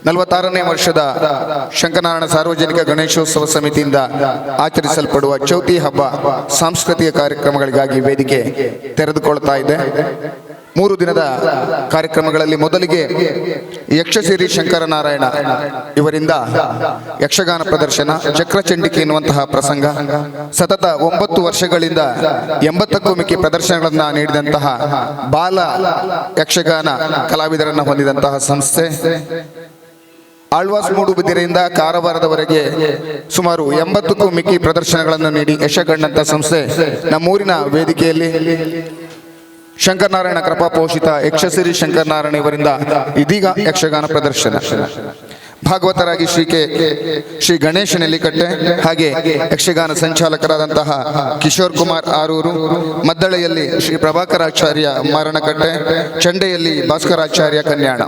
46ನೇ ವರ್ಷದ ಶಂಕರನಾರಾಯಣ ಸಾರ್ವಜನಿಕ ಗಣೇಶೋತ್ಸವ ಸಮಿತಿಯಿಂದ ಆಚರಿಸಲ್ಪಡುವ ಚೌತಿ ಹಬ್ಬ ಸಾಂಸ್ಕೃತಿಕ ಕಾರ್ಯಕ್ರಮಗಳಿಗಾಗಿ ವೇದಿಕೆ ತೆರೆದುಕೊಳ್ತಾ ಇದೆ. 3 ದಿನದ ಕಾರ್ಯಕ್ರಮಗಳಲ್ಲಿ ಮೊದಲಿಗೆ ಯಕ್ಷಸಿರಿ ಶಂಕರನಾರಾಯಣ ಇವರಿಂದ ಯಕ್ಷಗಾನ ಪ್ರದರ್ಶನ, ಚಕ್ರಚಂಡಿಕೆ ಎನ್ನುವಂತಹ ಪ್ರಸಂಗ. ಸತತ 9 ವರ್ಷಗಳಿಂದ 80ಕ್ಕೂ ಮಿಕ್ಕಿ ಪ್ರದರ್ಶನಗಳನ್ನು ನೀಡಿದಂತಹ ಬಾಲ ಯಕ್ಷಗಾನ ಕಲಾವಿದರನ್ನು ಹೊಂದಿದಂತಹ ಸಂಸ್ಥೆ. ಆಳ್ವಾಸ್ ಮೂಡುಬಿದಿರೆಯಿಂದ ಕಾರವಾರದವರೆಗೆ ಸುಮಾರು 80ಕ್ಕೂ ಮಿಕ್ಕಿ ಪ್ರದರ್ಶನಗಳನ್ನು ನೀಡಿ ಯಶಗಣ್ಣಂತ ಸಂಸ್ಥೆ ನಮ್ಮೂರಿನ ವೇದಿಕೆಯಲ್ಲಿ ಶಂಕರನಾರಾಯಣ ಕೃಪಾ ಪೋಷಿತ ಯಕ್ಷಸಿರಿ ಶಂಕರನಾರಾಯಣ ಇವರಿಂದ ಇದೀಗ ಯಕ್ಷಗಾನ ಪ್ರದರ್ಶನ. ಭಾಗವತರಾಗಿ ಶ್ರೀ ಗಣೇಶ ನೆಲ್ಲಿಕಟ್ಟೆ, ಹಾಗೆ ಯಕ್ಷಗಾನ ಸಂಚಾಲಕರಾದಂತಹ ಕಿಶೋರ್ ಕುಮಾರ್ ಆರೂರು, ಮದ್ದಳೆಯಲ್ಲಿ ಶ್ರೀ ಪ್ರಭಾಕರಾಚಾರ್ಯ ಮಾರಣಕಟ್ಟೆ, ಚಂಡೆಯಲ್ಲಿ ಭಾಸ್ಕರಾಚಾರ್ಯ ಕನ್ಯಾಣ.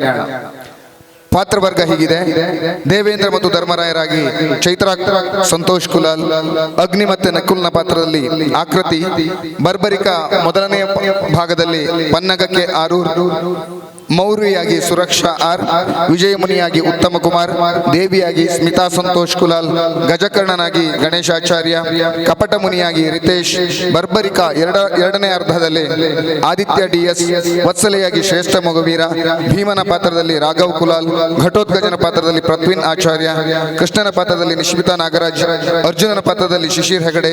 ಪಾತ್ರವರ್ಗ ಹೀಗಿದೆ: ದೇವೇಂದ್ರ ಮತ್ತು ಧರ್ಮರಾಯರಾಗಿ ಚೈತ್ರ ಸಂತೋಷ್ ಕುಲಾಲ್, ಅಗ್ನಿ ಮತ್ತೆ ನಕುಲ್ನ ಪಾತ್ರದಲ್ಲಿ ಆಕೃತಿ, ಬರ್ಬರಿಕ ಮೊದಲನೆಯ ಭಾಗದಲ್ಲಿ ಪನ್ನಗಕ್ಕೆ ಆರೂರ್, ಮೌರ್ವಿಯಾಗಿ ಸುರಕ್ಷಾ ಆರ್, ವಿಜಯಮುನಿಯಾಗಿ ಉತ್ತಮ ಕುಮಾರ್, ದೇವಿಯಾಗಿ ಸ್ಮಿತಾ ಸಂತೋಷ್ ಕುಲಾಲ್, ಗಜಕರ್ಣನಾಗಿ ಗಣೇಶಾಚಾರ್ಯ, ಕಪಟ ಮುನಿಯಾಗಿ ರಿತೇಶ್, ಬರ್ಬರಿಕ ಎರಡನೇ ಅರ್ಧದಲ್ಲಿ ಆದಿತ್ಯ ಡಿಎಸ್, ವತ್ಸಲೆಯಾಗಿ ಶ್ರೇಷ್ಠ ಮಗುವೀರ, ಭೀಮನ ಪಾತ್ರದಲ್ಲಿ ರಾಘವ್ ಕುಲಾಲ್, ಘಟೋತ್ಕಜನ ಪಾತ್ರದಲ್ಲಿ ಪ್ರತ್ವಿನ್ ಆಚಾರ್ಯ, ಕೃಷ್ಣನ ಪಾತ್ರದಲ್ಲಿ ನಿಶ್ಮಿತಾ ನಾಗರಾಜ್, ಅರ್ಜುನನ ಪಾತ್ರದಲ್ಲಿ ಶಿಶಿರ್ ಹೆಗಡೆ,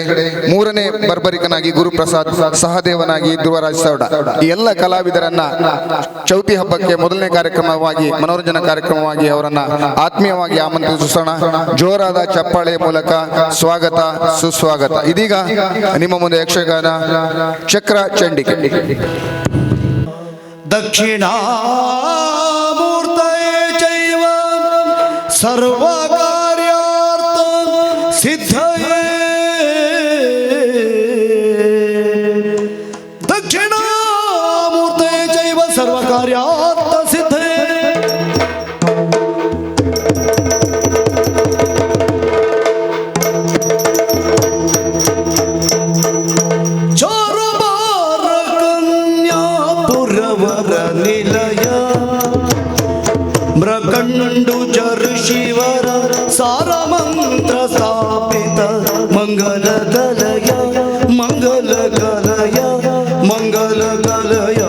ಮೂರನೇ ಬರ್ಬರಿಕನಾಗಿ ಗುರುಪ್ರಸಾದ್, ಸಹದೇವನಾಗಿ ಧ್ರುವರಾಜ್ ಸೌಡ. ಈ ಎಲ್ಲ ಕಲಾವಿದರನ್ನ ಚೌತಿ ಹಬ್ಬಕ್ಕೆ ಮೊದಲನೇ ಕಾರ್ಯಕ್ರಮವಾಗಿ, ಮನೋರಂಜನಾ ಕಾರ್ಯಕ್ರಮವಾಗಿ ಅವರನ್ನ ಆತ್ಮೀಯವಾಗಿ ಆಮಂತ್ರಿಸೋಣ. ಜೋರಾದ ಚಪ್ಪಾಳೆ ಮೂಲಕ ಸ್ವಾಗತ ಸುಸ್ವಾಗತ. ಇದೀಗ ನಿಮ್ಮ ಮುಂದೆ ಯಕ್ಷಗಾನ ಚಕ್ರ ಚಂಡಿಕೆ. ದಕ್ಷಿಣಾಮೂರ್ತಯೇ ಚೈವ ಸರ್ವ ಕಾರ್ಯಾರ್ಥ ಸಿದ್ಧಯೇ, ದಕ್ಷಿಣಾಮೂರ್ತಯೇ ಚೈವ ಸರ್ವ ಕಾರ್ಯಾರ್ಥ ಸಿದ್ಧಯೇ. ಮೃಕಂಡು ಜರು ಶಿವರ ಸಾರ ಮಂತ್ರ ಸ್ಥಾಪಿತ ಮಂಗಲ ಗಲಯ ಮಂಗಲ ಗಲಯ ಮಂಗಲ ಗಲಯ.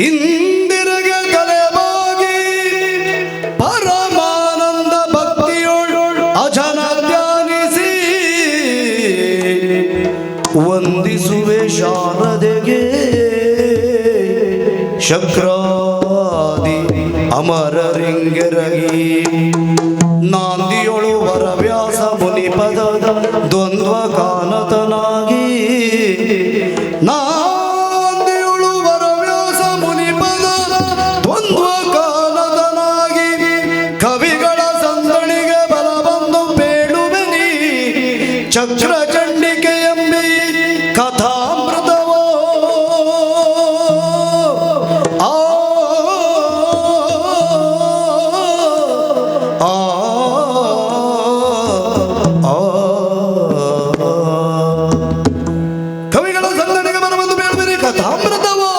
ಇಂದಿರಗೆ ಕಲೆವಾಗಿ ಪರಮಾನಂದ ಭಕ್ತಿಯೋಳು ಅಜನ ಧ್ಯಾನಿಸಿ ವಂದಿಸುವೆ ಶಾರದೆಗೆ ಶಕ್ರಾದಿ ಅಮರರಿಂಗೆರಗಿ ನಾಂದಿಯೊಳು ವರವ್ಯಾಸ ಮುನಿ ಚಕ್ರ ಚಂಡಿಕೆ ಎಂಬಿ ಕಥಾಮೃತವೋ ಆ ಆ ಆ ಕವಿಗಳ ಸಂದಣಿಗೆ ಬರಬಂದು ಬೇಡಬೇರೆ ಕಥಾಮೃತವೋ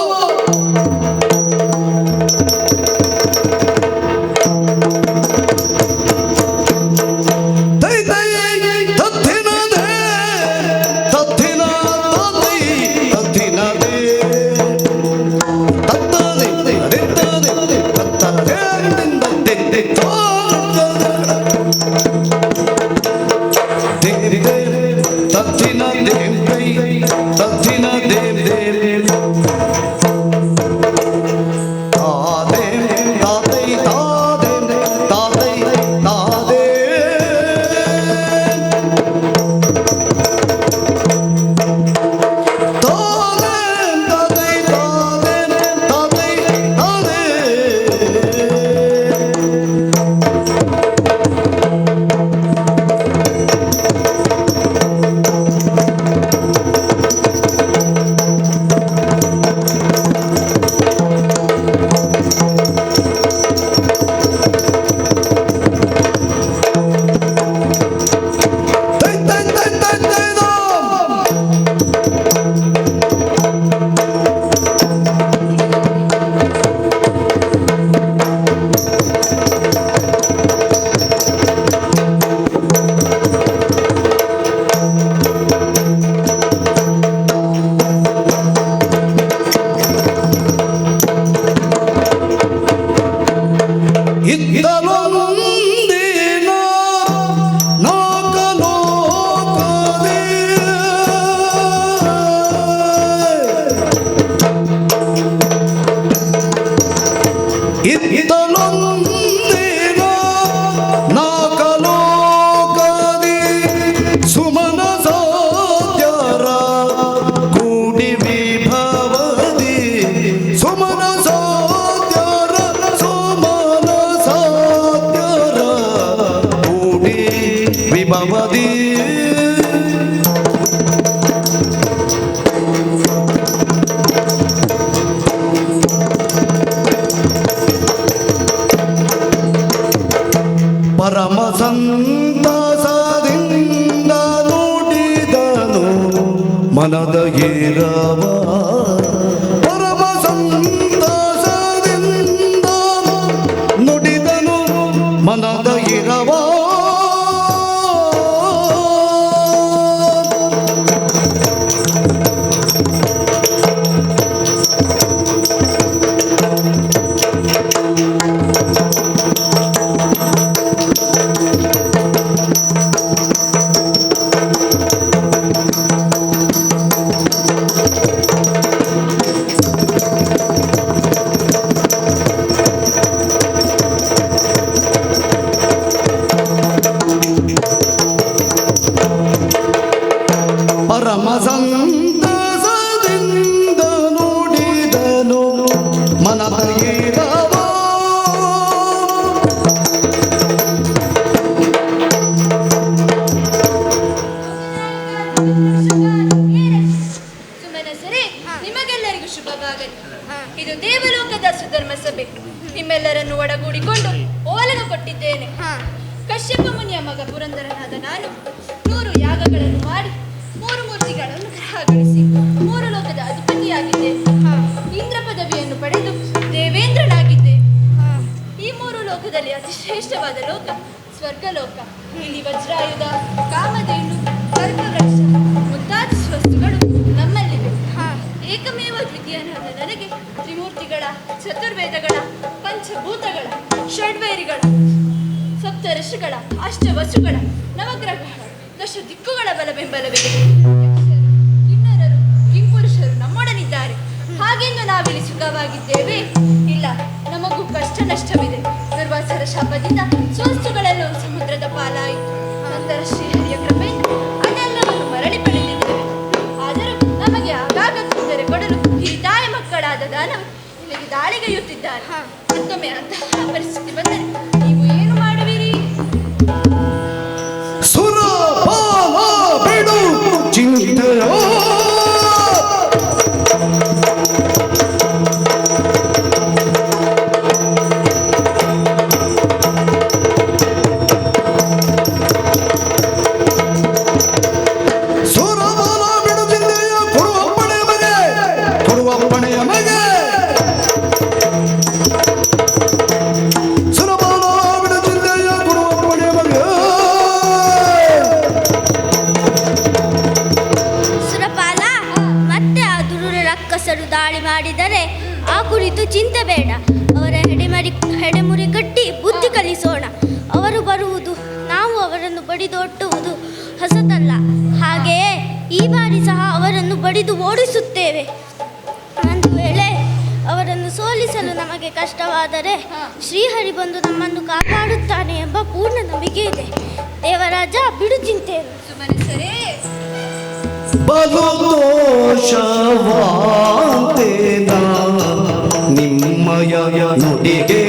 ಪರಮ ಸಂತಸದಿಂದ ನುಡಿದನು ಮನದ ಏರವ ಪರಮ ಸಂತಸದಿಂದ ನುಡಿದನು ಮನದ ಏರವ ಪರಮ ಸಂತಸದಿಂದ ನುಡಿದನು ಮನದ ಏರವ ಸುಮನಸರೇ, ನಿಮಗೆಲ್ಲರಿಗೂ ಶುಭವಾಗಲಿ. ಇದು ದೇವಲೋಕದ ಸುಧರ್ಮ ಸಭೆ. ನಿಮ್ಮೆಲ್ಲರನ್ನು ಒಡಗೂಡಿಕೊಂಡು ಓಲಗ ಕೊಟ್ಟಿದ್ದೇನೆ. ಕಶ್ಯಪ ಮುನಿಯ ಮಗ ಪುರಂದರನಾದ ನಾನು 100 ಯಾಗಗಳನ್ನು ಮಾಡಿ 3 ಮೂರ್ತಿಗಳನ್ನು ಗ್ರಹಗಳಿಸಿ 3 ಲೋಕದ ಅಧಿಪತಿಯಾಗಿದ್ದೆ. ಇಂದ್ರ ಪದವಿಯನ್ನು ಪಡೆದು ದೇವೇಂದ್ರನಾಗಿದ್ದೆ. ಈ 3 ಲೋಕದಲ್ಲಿ ಅತಿ ಶ್ರೇಷ್ಠವಾದ ಲೋಕ ಸ್ವರ್ಗಲೋಕ. ಇಲ್ಲಿ ವಜ್ರಾಯುಧ, ಕಾಮಧೇನು, ಕರ್ಕವೃಕ್ಷ ಮುಂತಾದ ವಸ್ತುಗಳು ನಮ್ಮಲ್ಲಿವೆ. ಏಕಮೇವ ದ್ವಿತೀಯನಾದ ನನಗೆ ತ್ರಿಮೂರ್ತಿಗಳ, ಚತುರ್ವೇದಗಳ, ಪಂಚಭೂತಗಳ, ಷಡ್ವೈರಿಗಳ, ಸಪ್ತಋಷಿಗಳ, ಅಷ್ಟವಸುಗಳ, ನವಗ್ರಹಗಳ, 10 ದಿಕ್ಕುಗಳ ಬಲ ಬೆಂಬಲವಿದೆ. ಕಿನ್ನರರು, ಕಿಂಪುರುಷರು ನಮ್ಮೊಡನಿದ್ದಾರೆ. ಹಾಗೆಂದು ನಾವಿಲ್ಲಿ ಸುಖವಾಗಿದ್ದೇವೆ? ಇಲ್ಲ, ನಮಗೂ ಕಷ್ಟ ನಷ್ಟವಿದೆ. ದುರ್ವಾಸರ ಶಾಪದಿಂದ ಸ್ವಸ್ತುಗಳೆಲ್ಲವೂ ಸಮುದ್ರದ ಪಾಲಾಯಿತು. ನಂತರ ಶ್ರೀಹರಿಯ ಕೃಪೆಯಿಂದ ಅದೆಲ್ಲವನ್ನು ಮರಳಿ ಪಡೆದಿದ್ದೇವೆ. ಆದರೂ ನಮಗೆ ಆಗಾಗ ತೊಂದರೆ ಕೊಡಲು ಹಿರಿತಾಯ ಮಕ್ಕಳಾದ ದಾನವರು ಇಲ್ಲಿಗೆ ದಾಳಿಗೈಯುತ್ತಿದ್ದಾರೆ. ಮತ್ತೊಮ್ಮೆ ಅಂತಹ ಪರಿಸ್ಥಿತಿ ಬಂದರೆ ನೀವು ಏನು ಮಾಡುವಿರಿ? ಸುರ ಚಿಂತೆಯೋ ಸುರಬಲ ಬಿಡುತ್ತಿದೆಯ ಕೊಡುವಪ್ಪಣೆಯ ಮಗೆ ಕೊಡುವಪ್ಪಣೆಯ ಮಗೆ ಸುರಬಲ ಬಿಡುತ್ತಿದೆಯ ಕೊಡುವಪ್ಪಣೆಯ ಮಗೆ ಸುರಪಾಲ ಮತ್ತೆ ಆ ದುರುಳ ರಕ್ಕಸರು ದಾಳಿ ಮಾಡಿದರೆ ಆ ಕುರಿತು ಚಿಂತೆ ಬೇಡ. ಅವರ ಹೆಡೆಮುರಿ ಕಟ್ಟಿ ಬುದ್ಧಿ ಕಲಿಸೋಣ. ಅವರು ಬರುವುದು ನಾವು ಅವರನ್ನು ಬಡಿದೊಟ್ಟುವುದು ಹೊಸತಲ್ಲ. ಹಾಗೆಯೇ ಈ ಬಾರಿ ಸಹ ಅವರನ್ನು ಬಡಿದು ಓಡಿಸುತ್ತೇವೆ. ಒಂದು ವೇಳೆ ಅವರನ್ನು ಸೋಲಿಸಲು ನಮಗೆ ಕಷ್ಟವಾದರೆ ಶ್ರೀಹರಿ ಬಂದು ನಮ್ಮನ್ನು ಕಾಪಾಡುತ್ತಾನೆ ಎಂಬ ಪೂರ್ಣ ನಂಬಿಕೆ ಇದೆ. ದೇವರಾಜ ಬಿಡು ಚಿಂತೆಯನ್ನು. ಸುಮ್ಮನೆ ಸರಿ. ಬಲು ದೋಷವಾಂತೇನ ನಿಮ್ಮಯ ನುಡಿಗೆ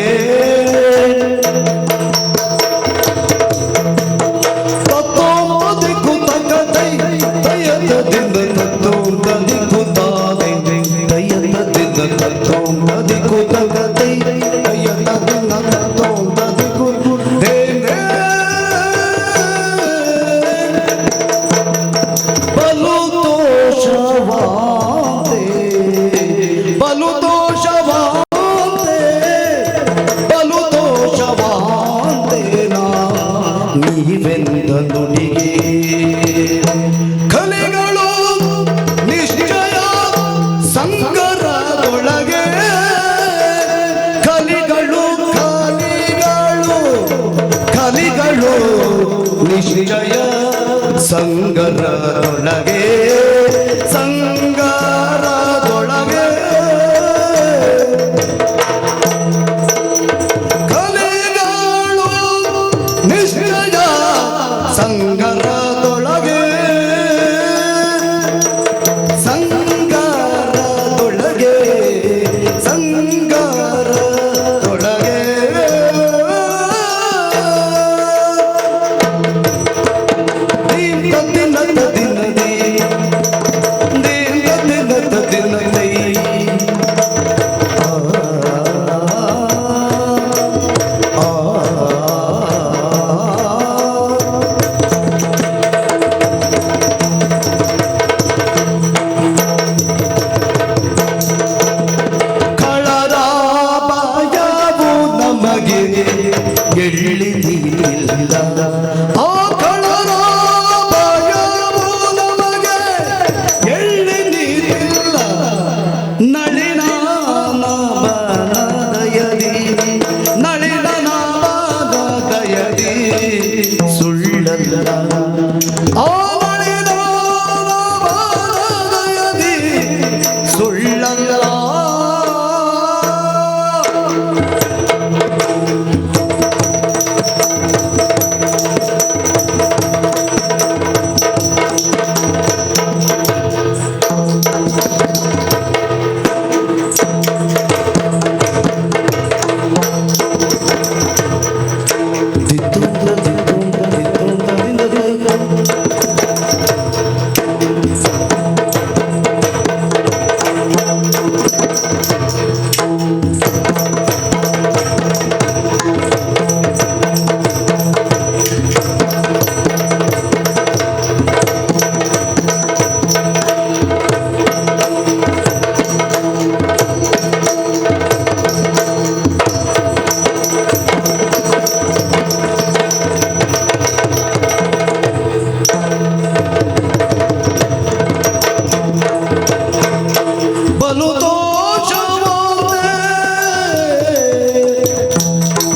ತತ್ತೋದಿ ಕುತಕದೈ ದಯದಿಂದ ತತ್ತೋದಿ ಕುತಾದೈ ದಯದಿಂದ ತತ್ತೋದಿ ಕುತಕದೈ ದಯದಿಂದ ತತ್ತೋದಿ ಕುತೇ ಬಲು ದೋಷವಾಂತೆ ಬಲು ದೋಷವಾಂತೆ ಬಲು ದೋಷವಾಂತೆ ನೀವೆಂದ ನುಡಿಗೆ ಕಲೆಗಳು ನಿಶ್ಚಯ ಸಂಗರದೊಳಗೆ ಕಲಿಗಳು ಕಲಿಗಳು ಕಲಿಗಳು ನಿಶ್ಚಯ ಸಂಗರದೊಳಗೆ ಸಂಗರದೊಳಗೆ ಕಲೆಗಳು ನಿಶ್ಚಯ ಸಂಗರದೊಳಗೆ ಸಂಗರದೊಳಗೆ ಸಂಗರದೊಳಗೆ ಕಳರಾಭಯವು ನಮಗೆ ಎಳ್ಳಿದಿಲ್ಲ ಆ ಕಳರಾಭಯವು ನಮಗೆ ಎಳ್ಳಿದಿಲ್ಲ ನಳಿನಾನಬನದಯದಿ ನಳಿನಾನಬನದಯದಿ ಸುಳ್ಳಲ್ಲ ಆ ನಳಿನಾನಬನದಯದಿ ಸುಳ್ಳಲ್ಲ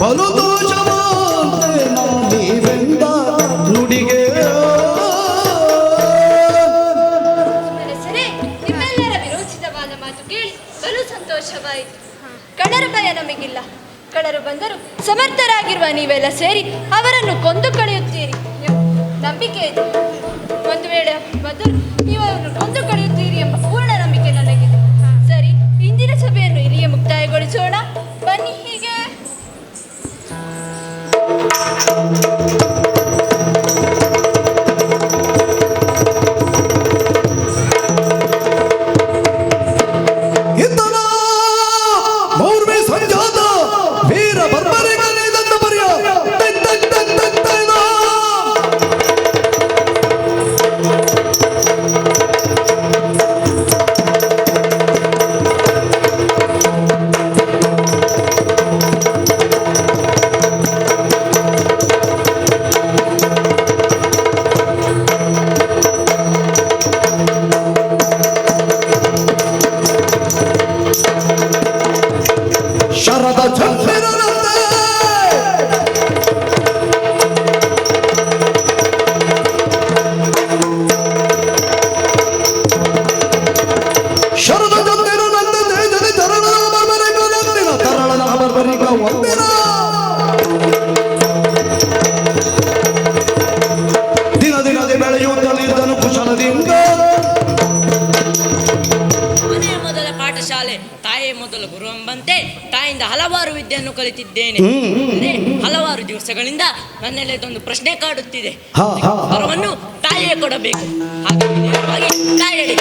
ಬಲು ದೋಷವಾಂತೆ ನೀವೆಂದ ನುಡಿಗೆ ಸುಮ್ಮನೆ ಸರಿ. ನಿಮ್ಮೆಲ್ಲರ ವಿರೋಚಿತವಾದ ಮಾತು ಕೇಳಿ ಬಲು ಸಂತೋಷವಾಯಿತು. ಕಳ್ಳರ ಭಯ ನಮಗಿಲ್ಲ. ಕಳ್ಳರು ಬಂದರು ಸಮರ್ಥರಾಗಿರುವ ನೀವೆಲ್ಲ ಸೇರಿ ಅವರನ್ನು ಕೊಂದು ಕಳೆಯುತ್ತೀರಿ. ನಂಬಿಕೆ ಇದೆ. ಒಂದು ವೇಳೆ ಬಂದರು ನೀವು ಅವರನ್ನು ಕೊಂದು ಕಳೆಯುತ್ತೀರಿ ಎಂಬ ಪೂರ್ಣ ನಂಬಿಕೆ ನನಗಿದೆ. ಸರಿ, ಇಂದಿನ ಸಭೆಯನ್ನು ಇಲ್ಲಿಯೇ ಮುಕ್ತಾಯಗೊಳಿಸೋಣ. ಬನ್ನಿ ಹೀಗೆ. ಕಲಿತಿದ್ದೇನೆ. ಅಂದ್ರೆ ಹಲವಾರು ದಿವಸಗಳಿಂದ ನನ್ನಲ್ಲಿ ಇದೊಂದು ಪ್ರಶ್ನೆ ಕಾಡುತ್ತಿದೆ. ಹಾ, ಹಾ, ಹಾ. ವರವನ್ನು ತಾಯಿಯೇ ಕೊಡಬೇಕು. ಹಾಗಾಗಿ ನೇರವಾಗಿ ತಾಯಿಯಡಿ.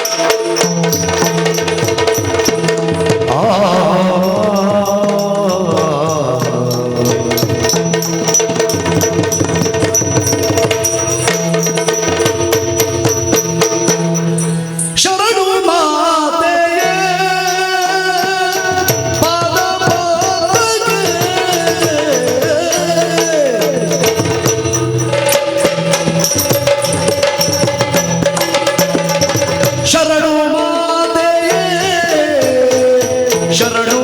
ಶರಣು ಮಾತೆಯೇ ಪಾದ ಪಾದಕ್ಕೆ. ಶರಣು ಮಾತೆಯೇ ಶರಣು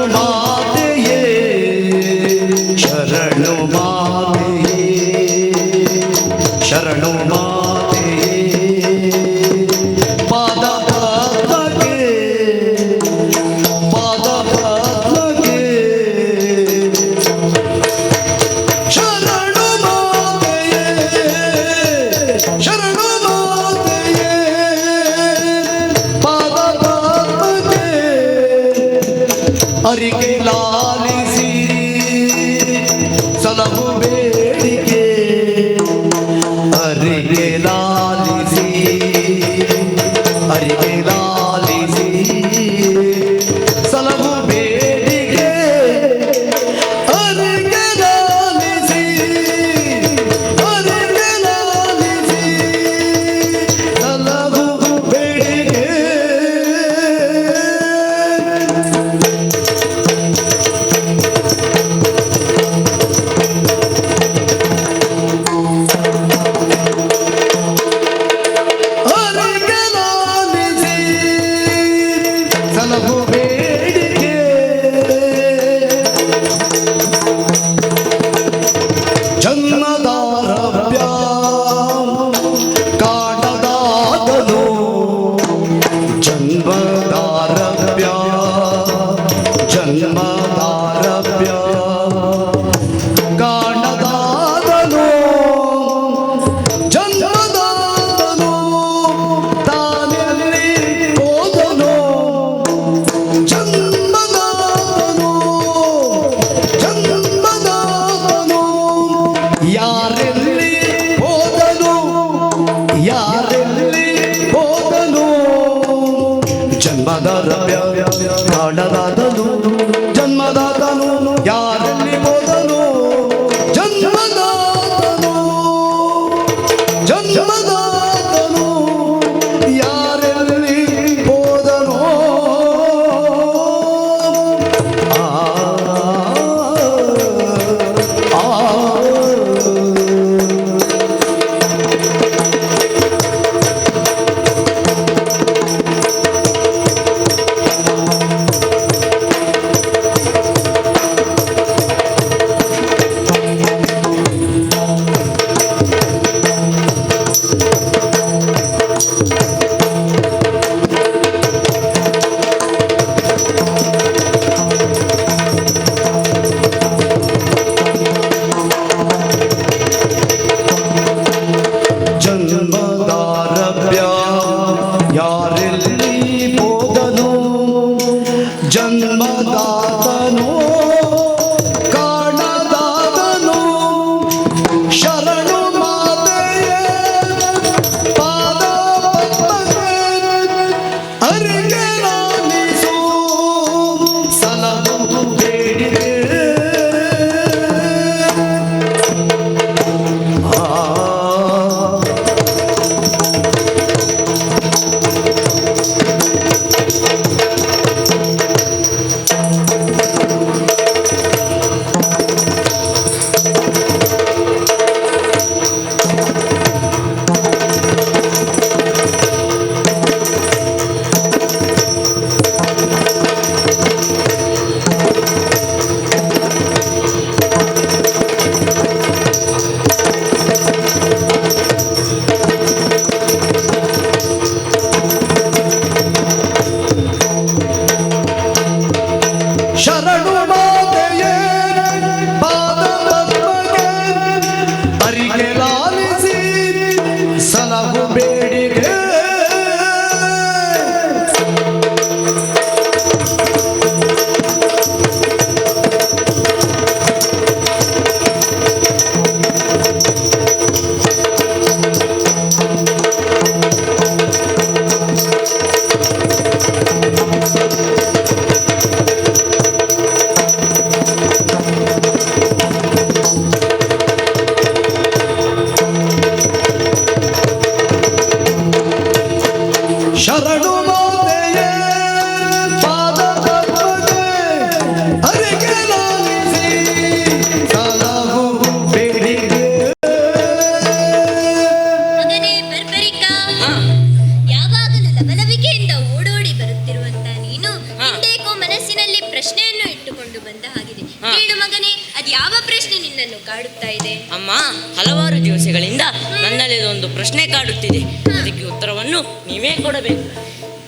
ಇದೆ? ಅಮ್ಮ, ಹಲವಾರು ದಿವಸಗಳಿಂದ ನನ್ನಲ್ಲಿ ಒಂದು ಪ್ರಶ್ನೆ ಕಾಡುತ್ತಿದೆ. ಅದಕ್ಕೆ ಉತ್ತರವನ್ನು ನೀವೇ ಕೊಡಬೇಕು.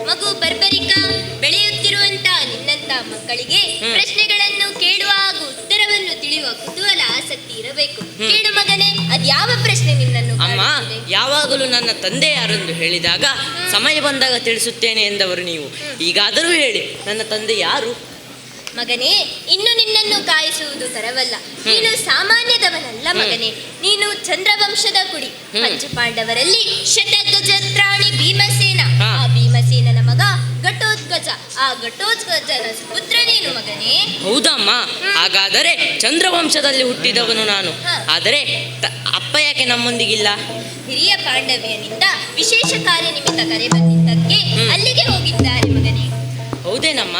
ಮಗು ಬರ್ಬರಿಕ ಬೆಳೆಯುತ್ತಿರುವಂತ ನಿನ್ನಂತ ಮಕ್ಕಳಿಗೆ ಪ್ರಶ್ನೆಗಳನ್ನು ಕೇಳುವ ಹಾಗೂ ಉತ್ತರವನ್ನು ತಿಳಿಯುವ ಕುತೂಹಲ ಆಸಕ್ತಿ ಇರಬೇಕು. ಕೇಳು ಮಗನೇ, ಅದ್ಯಾವ ಪ್ರಶ್ನೆ ನಿನ್ನನ್ನು ಅಮ್ಮ, ಕಾಡುತ್ತಿದೆ? ಯಾವಾಗಲೂ ನನ್ನ ತಂದೆ ಯಾರೆಂದು ಹೇಳಿದಾಗ ಸಮಯ ಬಂದಾಗ ತಿಳಿಸುತ್ತೇನೆ ಎಂದವರು ನೀವು. ಈಗಾದರೂ ಹೇಳಿ, ನನ್ನ ತಂದೆ ಯಾರು? ಮಗನೇ, ಇನ್ನು ನಿನ್ನನ್ನು ಕಾಯಿಸುವುದು ತರವಲ್ಲ. ನೀನು ಸಾಮಾನ್ಯದವನಲ್ಲ ಮಗನೇ. ನೀನು ಚಂದ್ರವಂಶದ ಕುಡಿ. ಪಂಚಪಾಂಡವರಲ್ಲಿ ಶತಗಜತ್ರಾಣಿ ಭೀಮಸೇನ. ಆ ಭೀಮಸೇನನ ಮಗ ಘಟೋತ್ಕಚ. ಆ ಘಟೋತ್ಕಚನ ಪುತ್ರ ನೀನು ಮಗನೇ. ಹೌದಮ್ಮ, ಹಾಗಾದರೆ ಚಂದ್ರವಂಶದಲ್ಲಿ ಹುಟ್ಟಿದವನು ನಾನು. ಆದರೆ ಅಪ್ಪ ಯಾಕೆ ನಮ್ಮೊಂದಿಗಿಲ್ಲ? ಹಿರಿಯ ಪಾಂಡವ್ಯನಿಂದ ವಿಶೇಷ ಕಾರ್ಯ ನಿಮಿತ್ತ ಕರೆ ಬಂದಿದ್ದಕ್ಕೆ ಅಲ್ಲಿಗೆ ಹೋಗಿದ್ದಾರೆ ಮಗನೇ. ಹೌದೇನಮ್ಮ,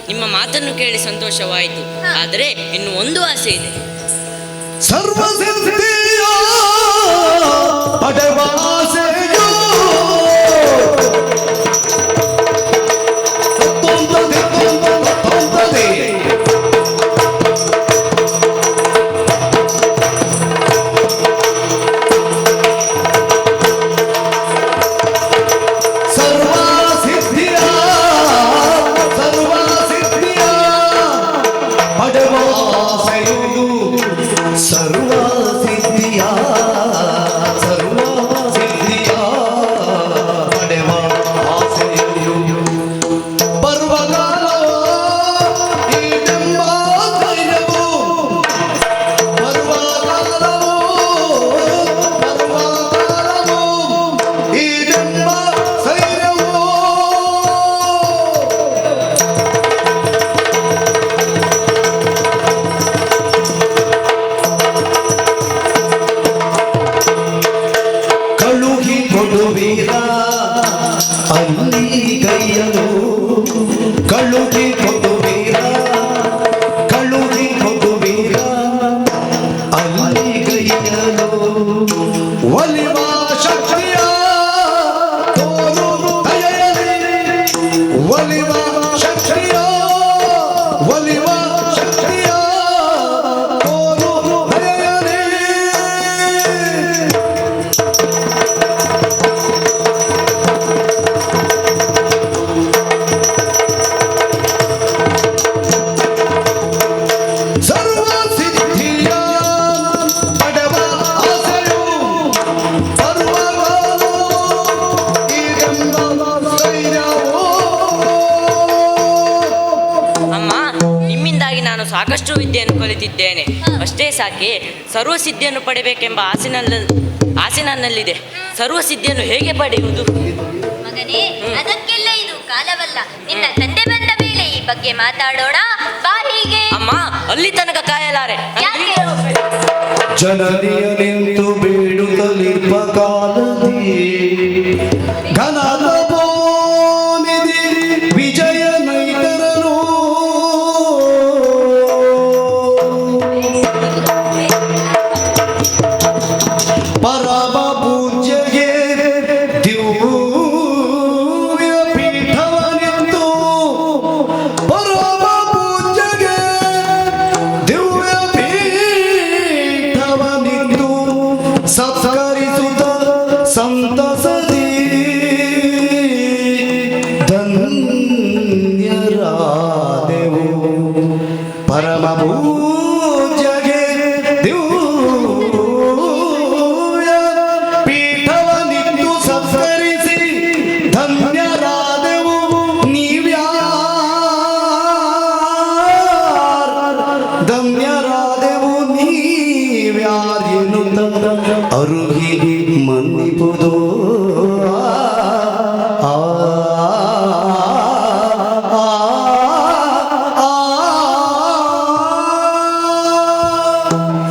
ನಿಮ್ಮ ಮಾತನ್ನು ಕೇಳಿ ಸಂತೋಷವಾಯಿತು. ಆದರೆ ಇನ್ನು ಒಂದು ಆಸೆ ಇದೆ. ಸರ್ವಸಿದ್ಧಿಯ ಪಡೆವ ಆಸೆಯು ತೊಂದರೆ ಸಾಕಷ್ಟು ವಿದ್ಯೆಯನ್ನು ಕಲಿತಿದ್ದೇನೆ. ಅಷ್ಟೇ ಸಾಕೆ, ಸರ್ವಸಿದ್ಧಿಯನ್ನು ಪಡೆಯಬೇಕೆಂಬ ಆಸೆ ನನ್ನಲ್ಲಿದೆ. ಸರ್ವಸಿದ್ಧಿಯನ್ನು ಹೇಗೆ ಪಡೆಯುವುದು? ಮಗನೇ, ಅದಕ್ಕೆಲ್ಲ ಇದು ಕಾಲವಲ್ಲ. ನಿನ್ನ ತಂದೆ ಬಂದ ಮೇಲೆ ಈ ಬಗ್ಗೆ ಮಾತಾಡೋಣ. ಬಾ ಹೀಗೆ. ಅಮ್ಮ, ಅಲ್ಲಿ ತನಕ ಕಾಯಲಾರೆ. ಯಾಕೆ? ಜನನಿಯ ನಿಂತು ಬೀಡುತ್ತಲಿರುವ ಕಾಲದಿ ಘನದ ಬೋನಿದಿ ವಿಜಯ ನೈತರನು ಪರಮ ಪೂಜ್ಯಗೆ ದಿವ್ಯ ಪೀಠವನಿತ್ತು. ಪರಮ ಪೂಜ್ಯಗೆ ದಿವ್ಯ ಪೀಠವನಿತ್ತು. ಸತ್ಕರಿಸುತ್ತ ಸಂತಸದಿ ಧನ್ಯರಾದೆವು. ಪರಮ ಪೂಜ್ಯಗೆ ದಿವ್ಯ ಪೀಠವನಿತ್ತು. ಸತ್ಕರಿಸಿ ಧನ್ಯರಾದೆವು. ಧನ್ಯರಾದೆವು ನೀವ್ಯಾರೇನು ಅರುಹಿ ಮನ್ನಿಪುದು.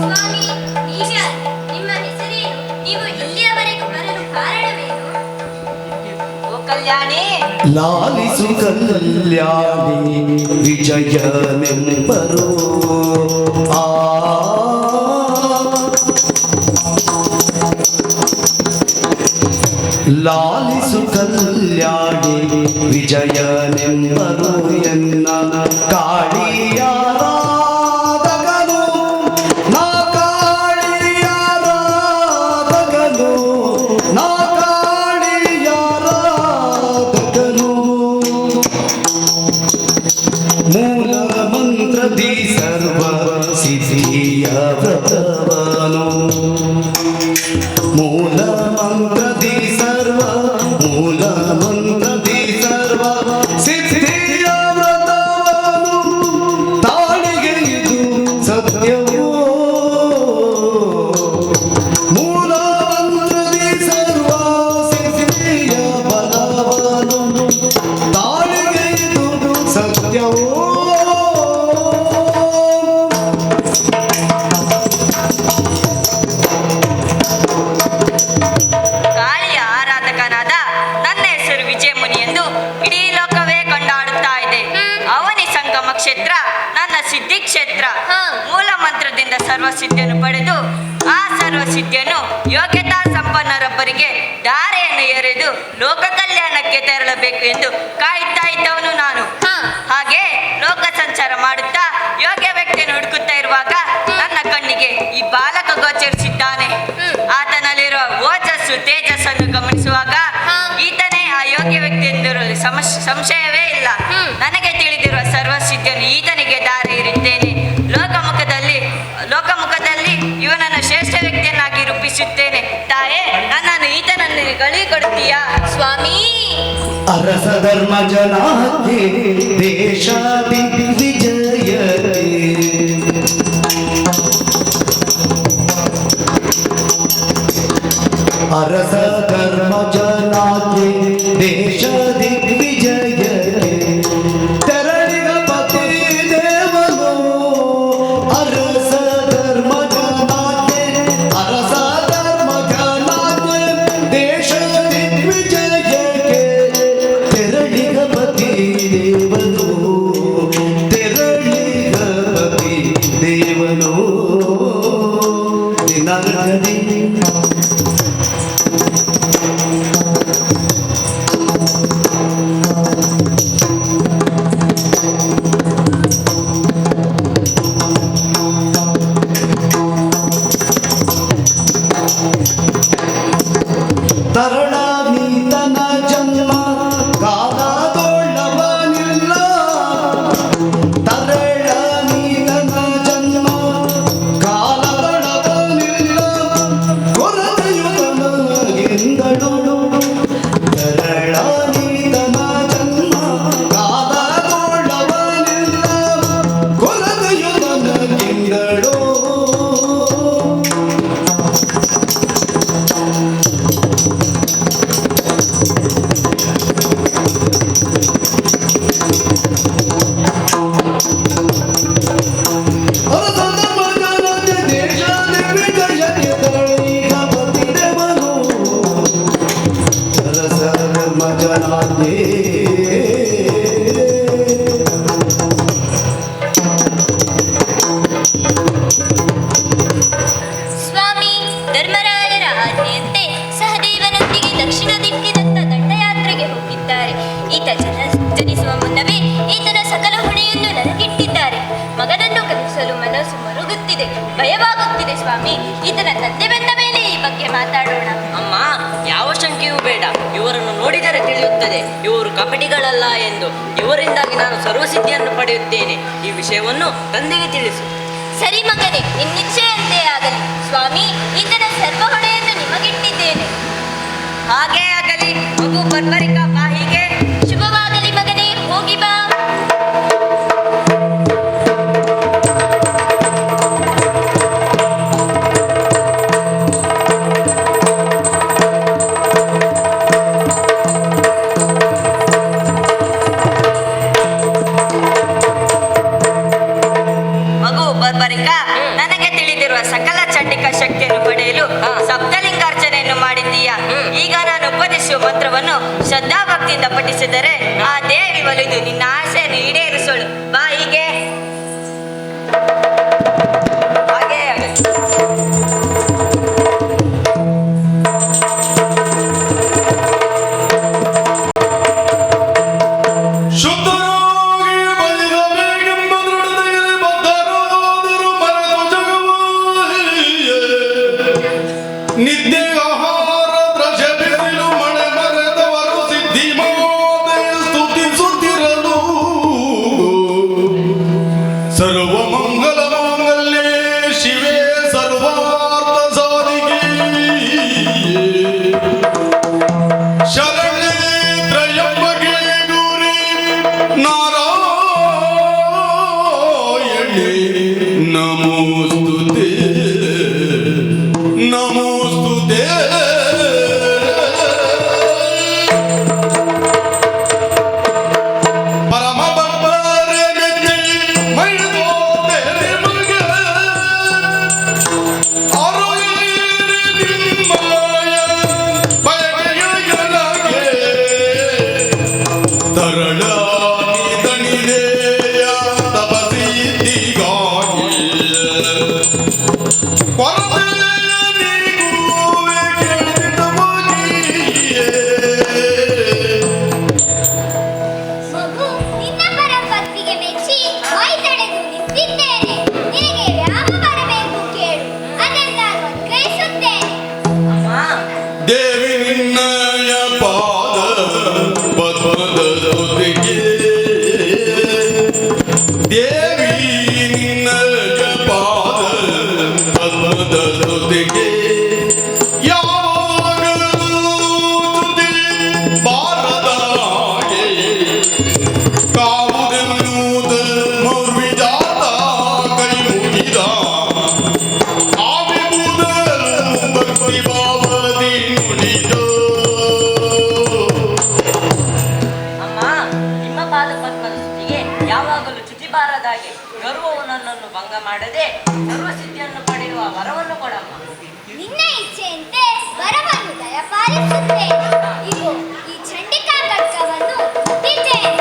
ಸ್ವಾಮಿ, ಈಗ ನಿಮ್ಮ ಹೆಸರೇನು? ನೀವು ಇಲ್ಲಿಯವರೆಗೂ ಬರಲು ಕಾರಣವೇನು? ಓ ಕಲ್ಯಾಣಿ, ಲಾಲಿಸು ಕಲ್ಯಾಣಿ ವಿಜಯನೆಂಬರು. ಲಾಲಿಸು ಕಲ್ಯಾಣಿ ವಿಜಯನೆಂಬರು ಎನ್ನ ಕಾಳಿಯಾರಾಧಕನು. ನಾ ಕಾಳಿಯಾರಾಧಕನು. ಮೂಲ ಮಂತ್ರದಿ ಸರ್ವ ಮೂಲ ಮಂತ್ರದಿ ಸರ್ವ ಸಿದ್ಧಿಯ ವ್ರತವನ್ನು ತಾಳಿಗೆ ಇದು ಸತ್ಯವೋ ಮೂಲ ಮಂತ್ರದಿ ಸರ್ವ ಸಿದ್ಧಿಯ ಬಲವನ್ನು ತಾಳಿಗೆ ಇದು ಸತ್ಯವೋ ಕಾಳಿಯ ಆರಾಧಕನಾದ ನನ್ನ ಹೆಸರು ವಿಜಯಮುನಿ ಎಂದು ಇಡೀ ಲೋಕವೇ ಕೊಂಡಾಡುತ್ತಾ ಇದೆ. ಅವನಿ ಸಂಗಮ ಕ್ಷೇತ್ರ ನನ್ನ ಸಿದ್ಧಿ ಕ್ಷೇತ್ರ. ಮೂಲ ಮಂತ್ರದಿಂದ ಸರ್ವಸಿದ್ಧಿಯನ್ನು ಪಡೆದು ಆ ಸರ್ವಸಿದ್ಧಿಯನ್ನು ಯೋಗ್ಯತಾ ಸಂಪನ್ನರೊಬ್ಬರಿಗೆ ಧಾರೆಯನ್ನು ಎರೆದು ಲೋಕ ಕಲ್ಯಾಣಕ್ಕೆ ತೆರಳಬೇಕು ಎಂದು ಕಾಯುತ್ತಾ ಇದ್ದವನು ನಾನು. ಹಾಗೆ ಲೋಕ ಸಂಚಾರ ಮಾಡುತ್ತಾ ಯೋಗ್ಯ ವ್ಯಕ್ತಿಯನ್ನು ಹುಡುಕುತ್ತಾ ಇರುವಾಗ ನನ್ನ ಕಣ್ಣಿಗೆ ಈ ಬಾಲಕ ಗೋಚರಿಸಿದ್ದಾನೆ. ಆತನಲ್ಲಿರುವ ಓಜಸ್ಸು ತೇಜಸ್ಸನ್ನು ಗಮನಿಸುವಾಗ ಈತನೇ ಆ ಯೋಗ್ಯ ವ್ಯಕ್ತಿ ಎಂದಿರಲು ಸಂಶಯವೇ ಇಲ್ಲ. ನನಗೆ ತಿಳಿದಿರುವ ಸರ್ವಸಿದ್ಧಿಯನ್ನು ಈತನಿಗೆ ದಾರಿ ಇರುತ್ತೇನೆ. ಲೋಕಮುಖದಲ್ಲಿ ಇವನನ್ನು ಶ್ರೇಷ್ಠ ವ್ಯಕ್ತಿಯನ್ನಾಗಿ ರೂಪಿಸುತ್ತೇನೆ. ತಾಯೇ, ನನ್ನನ್ನು ಈತನನ್ನು ಕಳುಹಿಕೊಡುತ್ತೀಯಾ? ಸ್ವಾಮಿ, ಅರಸ ಧರ್ಮ ಜನಾಗೆ ದೇಶ ದಿಗ್ವಿಜಯತೆ ಅರಸ ಧರ್ಮ ಜನಾಗೆ ದೇಶ ದಿಗ್ವಿಜಯತೆ ತೆರಳಿಗ ಪತಿ ದೇವನು ಅರಸ ಧರ್ಮ ಜನಾಗೆ ಅರಸ ಧರ್ಮ ಜನಾಗೆ ದೇಶ ದಿಗ್ವಿಜಯಕ್ಕೆ ತೆರಳಿಗ ಪತಿ ದೇವನು ತೆರಳಿಗ ಪತಿ ದೇವನು ದಿನಗದಿ ತರಳ ನೀತನ ಜನ್ಮ ಕಾಲದೊಳ್ಳವನಿಲ್ಲ ತರಳ ನೀತನ ಜನ್ಮ ಕಾಲದೊಳ್ಳವನಿಲ್ಲ ಕೊರತೆಯುತನಗಿಂದಳು ತರಳ ನೀತನ ಜನ್ಮ ಕಾಲದೊಳ್ಳವನಿಲ್ಲ ಕೊರತೆಯುತನಗಿಂದಳು ಸ್ವಾಮಿ, ಧರ್ಮರಾಯರ ಆಜ್ಞೆಯಂತೆ ಸಹದೇವನೊಂದಿಗೆ ದಕ್ಷಿಣ ದಿಕ್ಕಿನತ್ತ ದಂಡಯಾತ್ರೆಗೆ ಹೋಗಿದ್ದಾರೆ. ಈತ ಜನಿಸುವ ಮುನ್ನವೇ ಈತನ ಸಕಲ ಹೊಣೆಯನ್ನು ನನಗಿಟ್ಟಿದ್ದಾರೆ. ಮಗನನ್ನು ಕಲಿಸಲು ಮನಸ್ಸು ಮರುಗುತ್ತಿದೆ, ಭಯವಾಗುತ್ತಿದೆ. ಸ್ವಾಮಿ, ಈತನ ತಂದೆ ಬಂದ ಮೇಲೆ ಈ ಬಗ್ಗೆ ಮಾತಾಡೋಣ. ಅಮ್ಮ, ಯಾವ ಶಂಕೆಯೂ ಬೇಡ. ಇವರನ್ನು ನೋಡಿದರೆ ತಿಳಿಯುತ್ತದೆ ಇವರು ಕಪಟಿಗಳಲ್ಲ ಎಂದು. ಇವರಿಂದಾಗಿ ನಾನು ಸರ್ವಸಿದ್ಧಿಯನ್ನು ಪಡೆಯುತ್ತೇನೆ. ಈ ವಿಷಯವನ್ನು ತಂದೆಗೆ ತಿಳಿಸು. ಸರಿ ಮಗನೇ, ನಿನ್ನಿಚ್ಛೆಯಂತೆ ಆಗಲಿ. ಸ್ವಾಮಿ, ಈತನ ಸರ್ವ ಹೊಣೆಯನ್ನು ನಿಮಗಿಟ್ಟಿದ್ದೇನೆ. ಹಾಗೇ ಆಗಲಿ. ಮಗು ಬರ್ಬರಿಕ ಬಾಯಿಗೆ. ಶುಭವಾಗಲಿ ಮಗನೇ, ಹೋಗಿ ಬಾ. ಮಗು ಬರ್ಬರಿಕ, ನನಗೆ ತಿಳಿದಿರುವ ಸಕಲ ಚಂಡಿಕ ಶಕ್ತಿಯನ್ನು ಪಡೆಯಲು ಸಪ್ತಲಿಂಗಾರ್ಚನೆಯನ್ನು ಮಾಡಿದ್ದೀಯಾ. ಈಗ ನಾನು ಉಪದೇಶಿಸುವ ಮಂತ್ರವನ್ನು ಶ್ರದ್ಧಾಭಕ್ತಿಯಿಂದ ಪಠಿಸಿದರೆ ಆ ದೇವಿ ಒಲಿದು ನಿನ್ನ ಆಸೆಯನ್ನು ಈಡೇರಿಸೋಳು. ಬಾ ಹೀಗೆ. ಹಾಗೇ ಆಗಲಿ. ಶುದ್ಧರಾಗಿ ಬಲಿರಬೇಕೆಂಬ ದೃಢತೆಯಲ್ಲಿ ಬದ್ಧರಾದರು ಮರೆತು ಜಗವಲ್ಲಿಯೇ. ನಿದ್ದೆ ಆಹಾರ ದ್ರಶ ಬಿಸಿಲು ಮಳೆ ಮರೆತವರು ಸಿದ್ಧಿ ಮಾತೆ ಸ್ತುತಿಸುತ್ತಿರಲು. ಸರ್ವ ಮಂಗಲ ಮಾಂಗಲ್ಯೇ ಶಿವೇ ಸರ್ವಾರ್ಥ ಸಾಧಿಕೆ. ಸ್ತುತೆ ಪರಮ ಬಬ್ಬರೆ ಮೆಚ್ಚಿ ಮೈದೋದೆ ನಿಮಗೆ ಅರುಯಿರಿ ನಿಮ್ಮಯ ಬಯಕೆಯೊಳಗೆ ತರಳಾಗಿ ದಣಿದೆಯ ತಪಸಿದ್ದಿಗಾಗಿ ಕೊರತೆಯ ನೀಗುವೆ ಕೆಟ್ಟಿದ ಮುಗಿಯೇ. ಮಗು ನಿನ್ನ ಪರಪತ್ತಿಗೆ ಮೆಚ್ಚಿ ಮೈ ತಡೆದು ನಿಂತಿದ್ದೇನೆ. ನಿನಗೆ ಯಾವ ಬರಬೇಕು ಕೇಳು, ಅದನ್ನು ನಾನು ಅನುಗ್ರಹಿಸುತ್ತೇನೆ. ದೇವಿ ನಿನ್ನಯ ಪಾದ ಪದ್ಮದ ಜೊತೆಗೆ ದೇವಿ ನಿನ್ನಯ ಪಾದ ಪದ್ಮದ ಜೊತೆಗೆ ಯಾವಾಗಲೂ ತುದಿ ಬಾರದ ಹಾಗೆ ಕಾವುದೆನ್ನುವುದ ಮೌರ್ವಿಜಾತ ಕೈ ಮುಗಿದ ಆವಿಬುದಲು ಭಕ್ತಿ ಭಾವದಿ ನುಡಿದೋ. ಅಮ್ಮ, ನಿಮ್ಮ ಪಾದ ಪದ್ಮದ ಸ್ತುತಿಗೆ ಯಾವಾಗಲೂ ಚ್ಯುತಿ ಬಾರದಾಗೆ ಗರ್ವವು ನನ್ನನ್ನು ಭಂಗ ಮಾಡದೆ ಸರ್ವಸಿದ್ಧಿಯನ್ನು ಪಡೆಯುವ ವರವನ್ನು ಕೊಡಮ್ಮ. ನಿನ್ನ ಇಚ್ಛೆಯಂತೆ ವರವನ್ನು ದಯಪಾಲಿಸುತ್ತೇನೆ. ಇಗೋ ಈ ಚಂಡಿಕಾ ಖಡ್ಗವನ್ನು ಮುಟ್ಟಿದ್ದೇನೆ.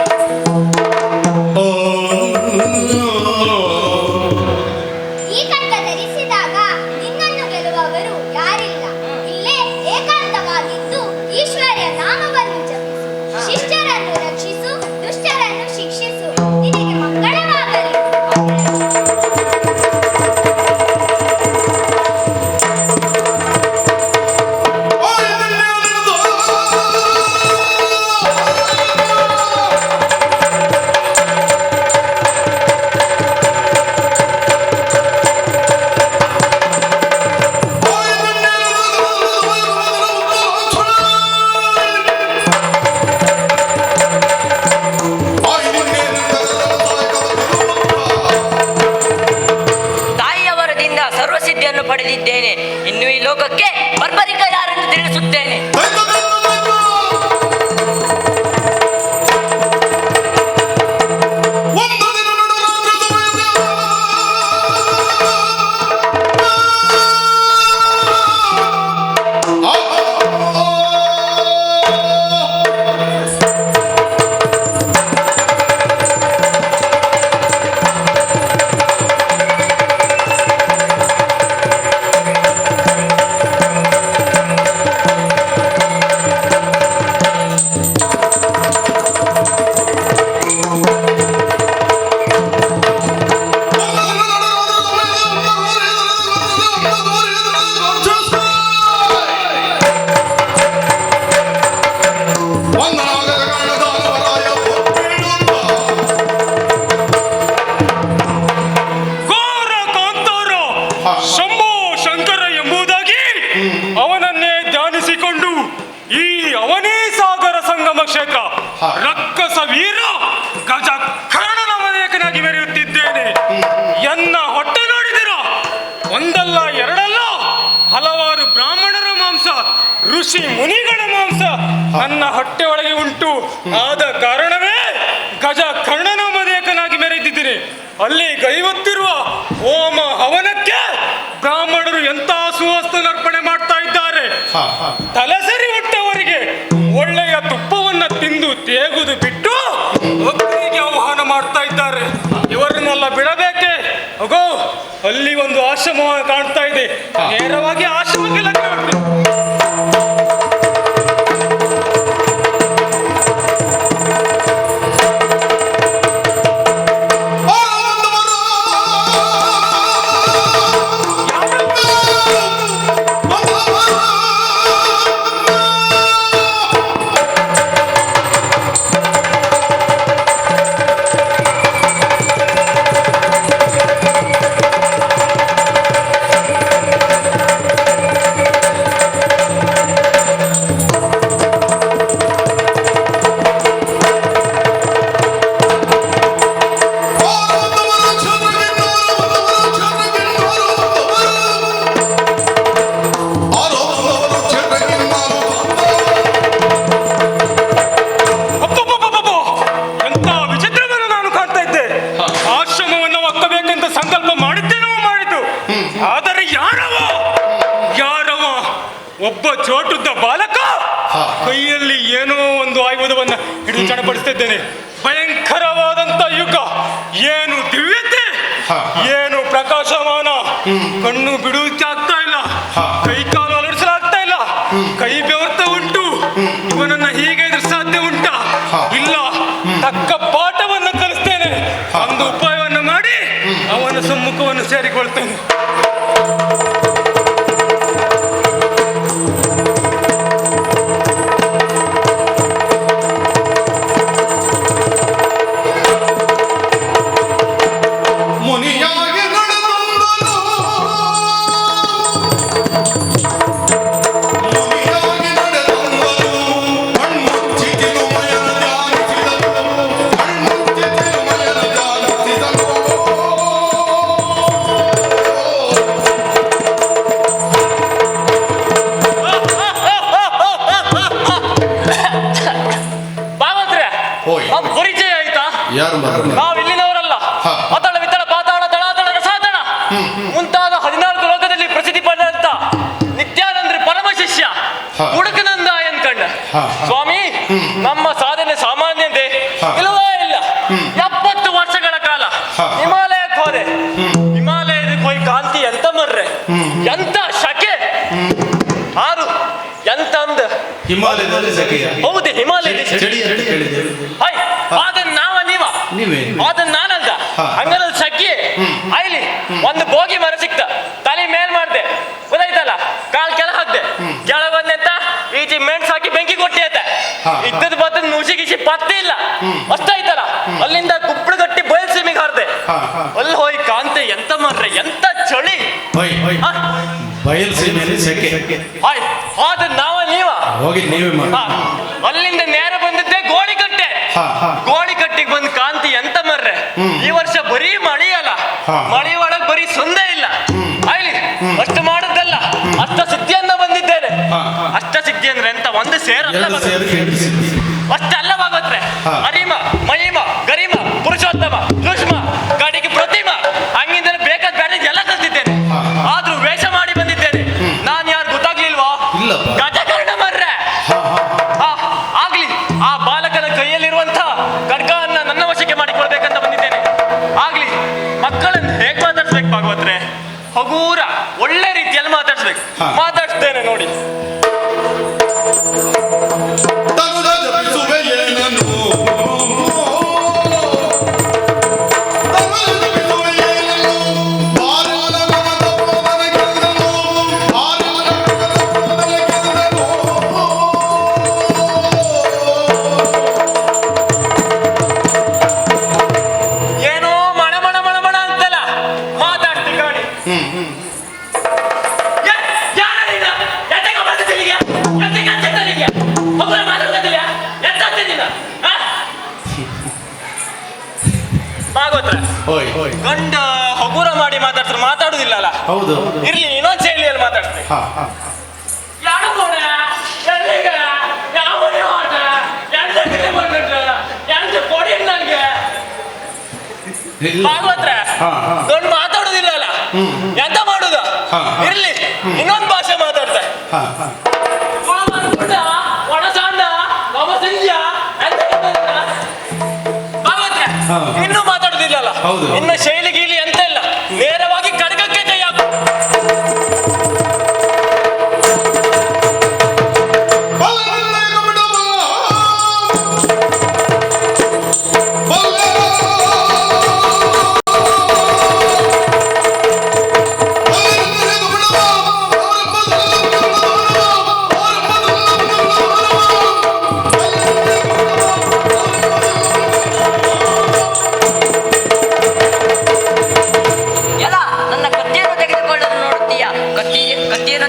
ಈ ಖಡ್ಗ ಧರಿಸಿದಾಗ ನಿನ್ನನ್ನು ಗೆಲ್ಲುವವರು ಯಾರಿಲ್ಲ. ಇಲ್ಲೇ ಏಕಾಂತವಾಗಿದ್ದು ಈಶ್ವರ್ಯ ನಾಮವನ್ನು ಜಪಿಸು. ಶಿಷ್ಟರನ್ನು ರಕ್ಷಿಸು, ದುಷ್ಟರನ್ನು ಶಿಕ್ಷಿಸು. ನಿನಗೆ ಮಂಗಳವಾಗಲಿ. ತಾಯಿಯ ವರದಿಂದ ಸರ್ವಸಿದ್ಧಿಯನ್ನು ಪಡೆದಿದ್ದೇನೆ. ಇನ್ನು ಈ ಲೋಕಕ್ಕೆ ಬರ್ಬರಿಕ ಯಾರೆಂದು ತಿಳಿಸುತ್ತೇನೆ. ಘೋರ ಕಾಂತಾರ ಶಂಭೋ ಶಂಕರ ಎಂಬುದಾಗಿ ಅವನನ್ನೇ ಧ್ಯಾನಿಸಿಕೊಂಡು ಈ ಅವನೇ ಸಾಗರ ಸಂಗಮ ಕ್ಷೇತ್ರ ರಕ್ಕಸ ವೀರ ಗಜ ಕರ್ಣನ ಮನೆಯಕನಾಗಿ ಮೆರೆಯುತ್ತಿದ್ದೇನೆ. ಎನ್ನ ಹೊಟ್ಟೆ ನೋಡಿದಿರ, ಒಂದಲ್ಲ ಎರಡಲ್ಲ ಹಲವಾರು ಬ್ರಾಹ್ಮಣರ ಮಾಂಸ, ಋಷಿ ಮುನಿಗಳ ಮಾಂಸ ನನ್ನ ಹೊಟ್ಟೆ ಒಳಗೆ ಉಂಟು. ಆದ ಕಾರಣವೇ ಗಜ ಕರ್ಣನ ಮನೆಯಕನಾಗಿ ಮೆರೆದಿದ್ದೀನಿ. ಅಲ್ಲಿ ಗೈವತ್ತಿರುವ ಹೋಮ ಹವನಕ್ಕೆ ಬ್ರಾಹ್ಮಣರು ಎಂತ ಸುವಸ್ತನರ್ಪಣೆ ಮಾಡ್ತಾ ಇದ್ದಾರೆ. ತಲೆಸರಿ ಹೊಟ್ಟವರಿಗೆ ಒಳ್ಳೆಯ ತುಪ್ಪವನ್ನ ತಿಂದು ತೇಗುದು ಬಿಟ್ಟು ಅಗ್ನಿಗೆ ಆಹ್ವಾನ ಮಾಡ್ತಾ ಇದ್ದಾರೆ. ಇವರನ್ನೆಲ್ಲ ಬಿಡಬೇಕೆ? ಅಗೋ ಅಲ್ಲಿ ಒಂದು ಆಶ್ರಮ ಕಾಣ್ತಾ ಇದೆ. ನೇರವಾಗಿ ಆಶ್ರಮಕ್ಕೆ ಲಗ್ನ ಮಾಡ್ತೀನಿ. ಒಬ್ಬ ಚೋಟುದ್ದ ಬಾಲಕ ಕೈಯಲ್ಲಿ ಏನೋ ಒಂದು ಆಯುಧವನ್ನ ಹಿಡಿದು ಚಡಪಡಿಸ್ತಿದ್ದೇನೆ. ಭಯಂಕರವಾದಂತ ಯುಗ, ಏನು ದಿವ್ಯತೆ, ಏನು ಪ್ರಕಾಶಮಾನ, ಕಣ್ಣು ಬಿಡುವುದಕ್ಕೆ ಆಗ್ತಾ ಇಲ್ಲ, ಕೈ ಕಾಲು ಅಲುಡಿಸಲಾಗ್ತಾ ಇಲ್ಲ, ಕೈ ಬೆವರ್ತಾ ಉಂಟು. ಇವನನ್ನ ಹೀಗೆ ಇದ್ರೆ ಸಾಧ್ಯ ಉಂಟಾ? ಇಲ್ಲ, ತಕ್ಕ ಪಾಠವನ್ನು ಕಲಿಸ್ತೇನೆ. ಒಂದು ಉಪಾಯವನ್ನು ಮಾಡಿ ಅವನ ಸಮ್ಮುಖವನ್ನು ಸೇರಿಕೊಳ್ತೇನೆ. ಮುನಿಯಾಗಿ ನಡೆದವನು ಮುನಿಯಾಗಿ ನಡೆದವನು ಕಣ್ಮುಚ್ಚಿ ತಿರುಮಯನ ಧ್ಯಾನಿಸಿದನು, ಕಣ್ಮುಚ್ಚಿ ತಿರುಮಯನ ಧ್ಯಾನಿಸಿದನು. ಭಾಗವತ್ರೆ, ಪರಿಚಯ ಆಯ್ತಾ? ನಾವು ಇಲ್ಲಿನವರಲ್ಲ. ಅತಳ ವಿತಳ ಪಾತಾಳ ತಳಾತಳ ರಸಾತಳ ಮುಂತಾದ 14 ಲೋಕದಲ್ಲಿ ಪ್ರಸಿದ್ಧಿ ಪಡೆದಂತ ನಿತ್ಯಾನಂದ್ರಿ ಪರಮ ಶಿಷ್ಯ ಹುಡುಕನಂದ ಎನ್ಕಂಡ. ಸ್ವಾಮಿ, ನಮ್ಮ ಸಾಧನೆ ಸಾಮಾನ್ಯತೆ ಇಲ್ಲವೇ ಇಲ್ಲ. 70 ವರ್ಷಗಳ ಕಾಲ ಹಿಮಾಲಯಕ್ಕೆ ಹೋದೆ. ಹಿಮಾಲಯಕ್ಕೆ ಹೋಗಿ ಕಾಂತಿ ಎಂತ ಮರ್ರೆ, ಎಂತ ಶಕೆ, ಆರು ಎಂತ ಅಂದ ಹಿಮಾಲಯದಲ್ಲಿ ಸಖಿಯ ಹೌದು, ಹಿಮಾಲಯದ ಚಳಿ ಅಂತ ಕೇಳಿದೆ. ಅದನ್ನ ನಾವ ನೀವೇ ಅದನ್ನ ನಾನಂದ ಹಂಗಲ್ಲ ಸಖಿ. ಆಯ್ಲಿ ಒಂದು ಬೋಗಿ ಮರ ಸಿಕ್ತ, ತಲೆ ಮೇಲ್ ಮಾಡ್ದೆ, ಗೊತ್ತಾಯ್ತಲ್ಲ, ಕಾಲ್ ಕೆಳ ಹಾಕ್ದೆ, ಕೆಳ ಬಂದೆಂತ ಈಚಿ ಮೆಣಸು ಹಾಕಿ ಬೆಂಕಿ ಕೊಟ್ಟಿ ಅಂತ ಇದ್ದದ ಬತ್ತ ನುಸಿ ಗಿಸಿ ಪತ್ತೆ ಇಲ್ಲ. ಅಷ್ಟಾಯ್ತಲ್ಲ, ಅಲ್ಲಿಂದ ಕುಪ್ಪಳು ಗಟ್ಟಿ ಬಯಲ್ಸೀಮಿಗೆ ಹಾರ್ದೆ. ಅಲ್ಲಿ ಹೋಗಿ ಕಾಂತೆ ಎಂತ ಮಾಡ್ರೆ, ಎಂತ ಚಳಿ. ಬಯಲ್ಸೀಮೆಯಲ್ಲಿ ಸೆಕೆ. ಅದನ್ನ ನಾವ ನೀವ ಹೋಗಿ ನೀವೇ ಮಾಡಿ. ಅಲ್ಲಿಂದ ನೇರ ಬಂದಿದ್ದೆ ಗೋಳಿಕಟ್ಟೆ. ಗೋಳಿಕಟ್ಟಿಗೆ ಬಂದ್ ಕಾಂತಿ ಎಂತ ಮರ್ರೆ, ಈ ವರ್ಷ ಬರೀ ಮಳಿ ಅಲ್ಲ, ಮಳಿ ಒಳಗ್ ಬರೀ ಸೊಂದೆ ಇಲ್ಲ. ಆಯ್ಲಿ ಅಷ್ಟು ಮಾಡುದಲ್ಲ, ಅಷ್ಟ ಸಿದ್ಧಿಯನ್ನ ಬಂದಿದ್ದೇನೆ. ಅಷ್ಟ ಸಿದ್ಧಿ ಅಂದ್ರೆ ಎಂತ ಒಂದು ಸೇರಲ್ಲ, ಅಷ್ಟೆಲ್ಲ ಭಾಗವತ್ರೆ. ಅರಿಮ ಮಹಿಮ ಗರಿಮ ಪುರುಷೋತ್ತಮ ಸೂಕ್ಷ್ಮ ಕಡೆಗೆ ಪ್ರತಿಮ ಹಂಗಿಂದಲೇ ಬೇಕಾದ ಬೇರೆ ಎಲ್ಲ ಕಲ್ತಿದ್ದೇನೆ. ಆದ್ರೂ ವೇಷ ಮಾಡಿ ಬಂದಿದ್ದೇನೆ. ನಾನ್ ಯಾರು ಗೊತ್ತಾಗ್ಲಿಲ್ವಾ? ಗಜಕರ್ಣ ಮರ್ರೆ. ಆಗ್ಲಿ, ಆ ಬಾಲಕನ ಕೈಯಲ್ಲಿರುವಂತ ಖಡ್ಗವನ್ನ ನನ್ನ ವಶಕ್ಕೆ ಮಾಡಿಕೊಳ್ಬೇಕಂತ ಬಂದಿದ್ದೇನೆ. ಆಗ್ಲಿ, ಮಕ್ಕಳನ್ನು ಹೇಗ್ ಮಾತಾಡ್ಸ್ಬೇಕು ಭಾಗವತ್ರೆ? ಹಗೂರ ಒಳ್ಳೆ ರೀತಿಯಲ್ಲಿ ಮಾತಾಡ್ಸ್ಬೇಕು. ಮಾತಾಡ್ಸ್ತೇನೆ ನೋಡಿ. ತನುದ ಜಪಿಸುವೆ ಏನನು, ತನುದ ಜಪಿಸುವೆ ಏನನು, ಬಾರನ ಮನದ ಪ್ರೋದನ ಗೆದ್ದನು, ಬಾರನ ಮನದ ಪ್ರೋದನ ಗೆದ್ದನು. ಏನೋ ಮಣ ಮಣ ಮಣ ಮಣ ಅಂತಲ್ಲ ಮಾತಾಡ್ತಿ ಕಾಣಿ. ಭಾಗವತ್ರ ಗಂಡ ಹಗುರ ಮಾಡಿ ಮಾತಾಡ್ತಾರೆ, ಮಾತಾಡುದಿಲ್ಲ ಅಲ್ಲ. ಹೌದು, ಇರ್ಲಿ, ಇನ್ನೊಂದ್ ಶೈಲಿಯಲ್ಲಿ ಮಾತಾಡ್ತಾರೆ. ಭಾಗವತ್ರ ಗಂಡ ಮಾತಾಡುದಿಲ್ಲ ಅಲ್ಲ, ಎಂತ ಮಾಡುದ? ಇರ್ಲಿ, ಇನ್ನೊಂದು ಭಾಷೆ ಮಾತಾಡ್ತಾರೆ. ಇನ್ನೂ ಮಾತಾಡುದಿಲ್ಲಲ್ಲ, ಇನ್ನು ಶೈಲಿ ಗೀಲಿ ಎಂತ ಇಲ್ಲ, ನೇರವಾಗಿ ಖಡ್ಗಕ್ಕೆ ಕೈ ಹಾಕು.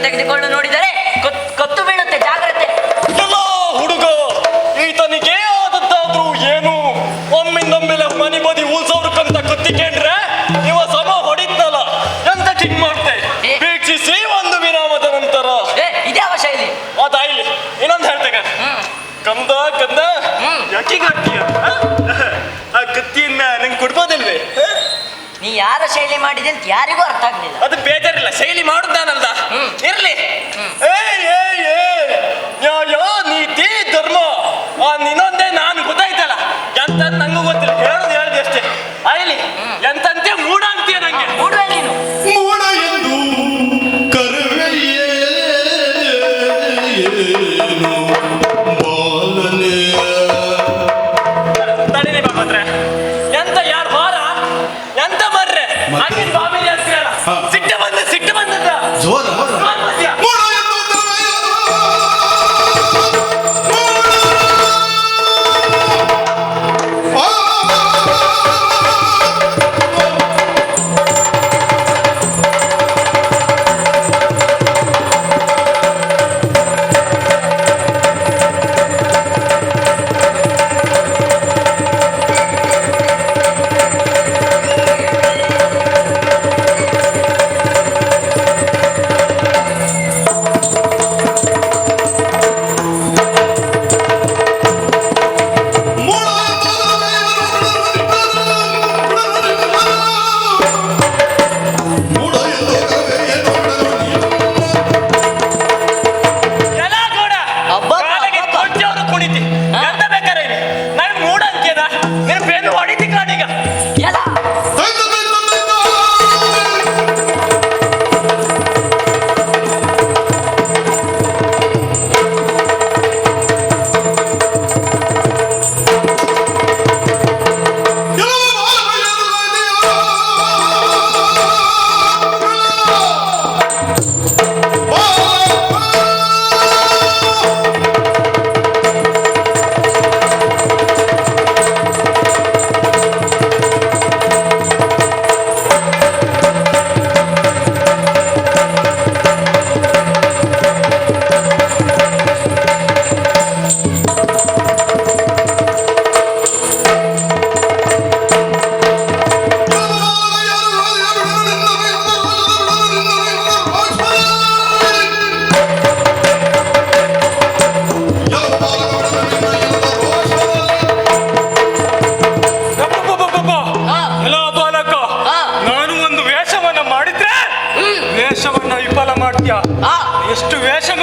ತೆಗೆದುಕೊಂಡು ನೋಡಿದರೆ ಕತ್ತು ಬೀಳುತ್ತೆ, ಜಾಗ್ರತೆ. ಹುಡುಗ ಈತನಿಗೆ ಆದದ್ದಾದ್ರೂ ಏನು, ಒಮ್ಮಿಂದೊಮ್ಮೆಲೆ ಮನಿ ಬದಿ ಉಲ್ಸೋರ್ಕಂತ ಕತ್ತಿಕೊಂಡ್ರೆ ಇವ ಸಮ ಹೊಡಿತಲ್ಲ, ಎಂತ ಕಿಂಗ್ ಮಾಡ್ತೆ ವೀಕ್ಷಿಸಿ ಒಂದು ವಿರಾಮದ ನಂತರ. ಇದ್ಯಾವ ಶೈಲಿ? ಅದಾಯ್ಲಿ, ಇನ್ನೊಂದು ಹೇಳ್ತೇನೆ. ಕಂದ ಕಂದ ಯಾಕೀಗಾಡ್ತೀಯ? ಆ ಕತ್ತಿಯನ್ನ ನಂಗೆ ಕೊಡ್ಬೋದಿಲ್ವೇ? ನೀ ಯಾರ ಶೈಲಿ ಮಾಡಿದೆ ಅಂತ ಯಾರಿಗೂ ಅರ್ಥ ಆಗ್ಲಿಲ್ಲ. ಅದು ಬೇಜಾರಿಲ್ಲ, ಶೈಲಿ ಮಾಡುದಾನಲ್ದ. ಇರ್ಲಿ.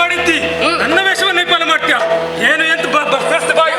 ಮಾಡಿದ್ದಿ ನನ್ನ ವೇಷವನ್ನು ನಿಪಾಲ ಮಾಡ್ತೀಯ ಏನು ಎಂತ ಬಾಯಿ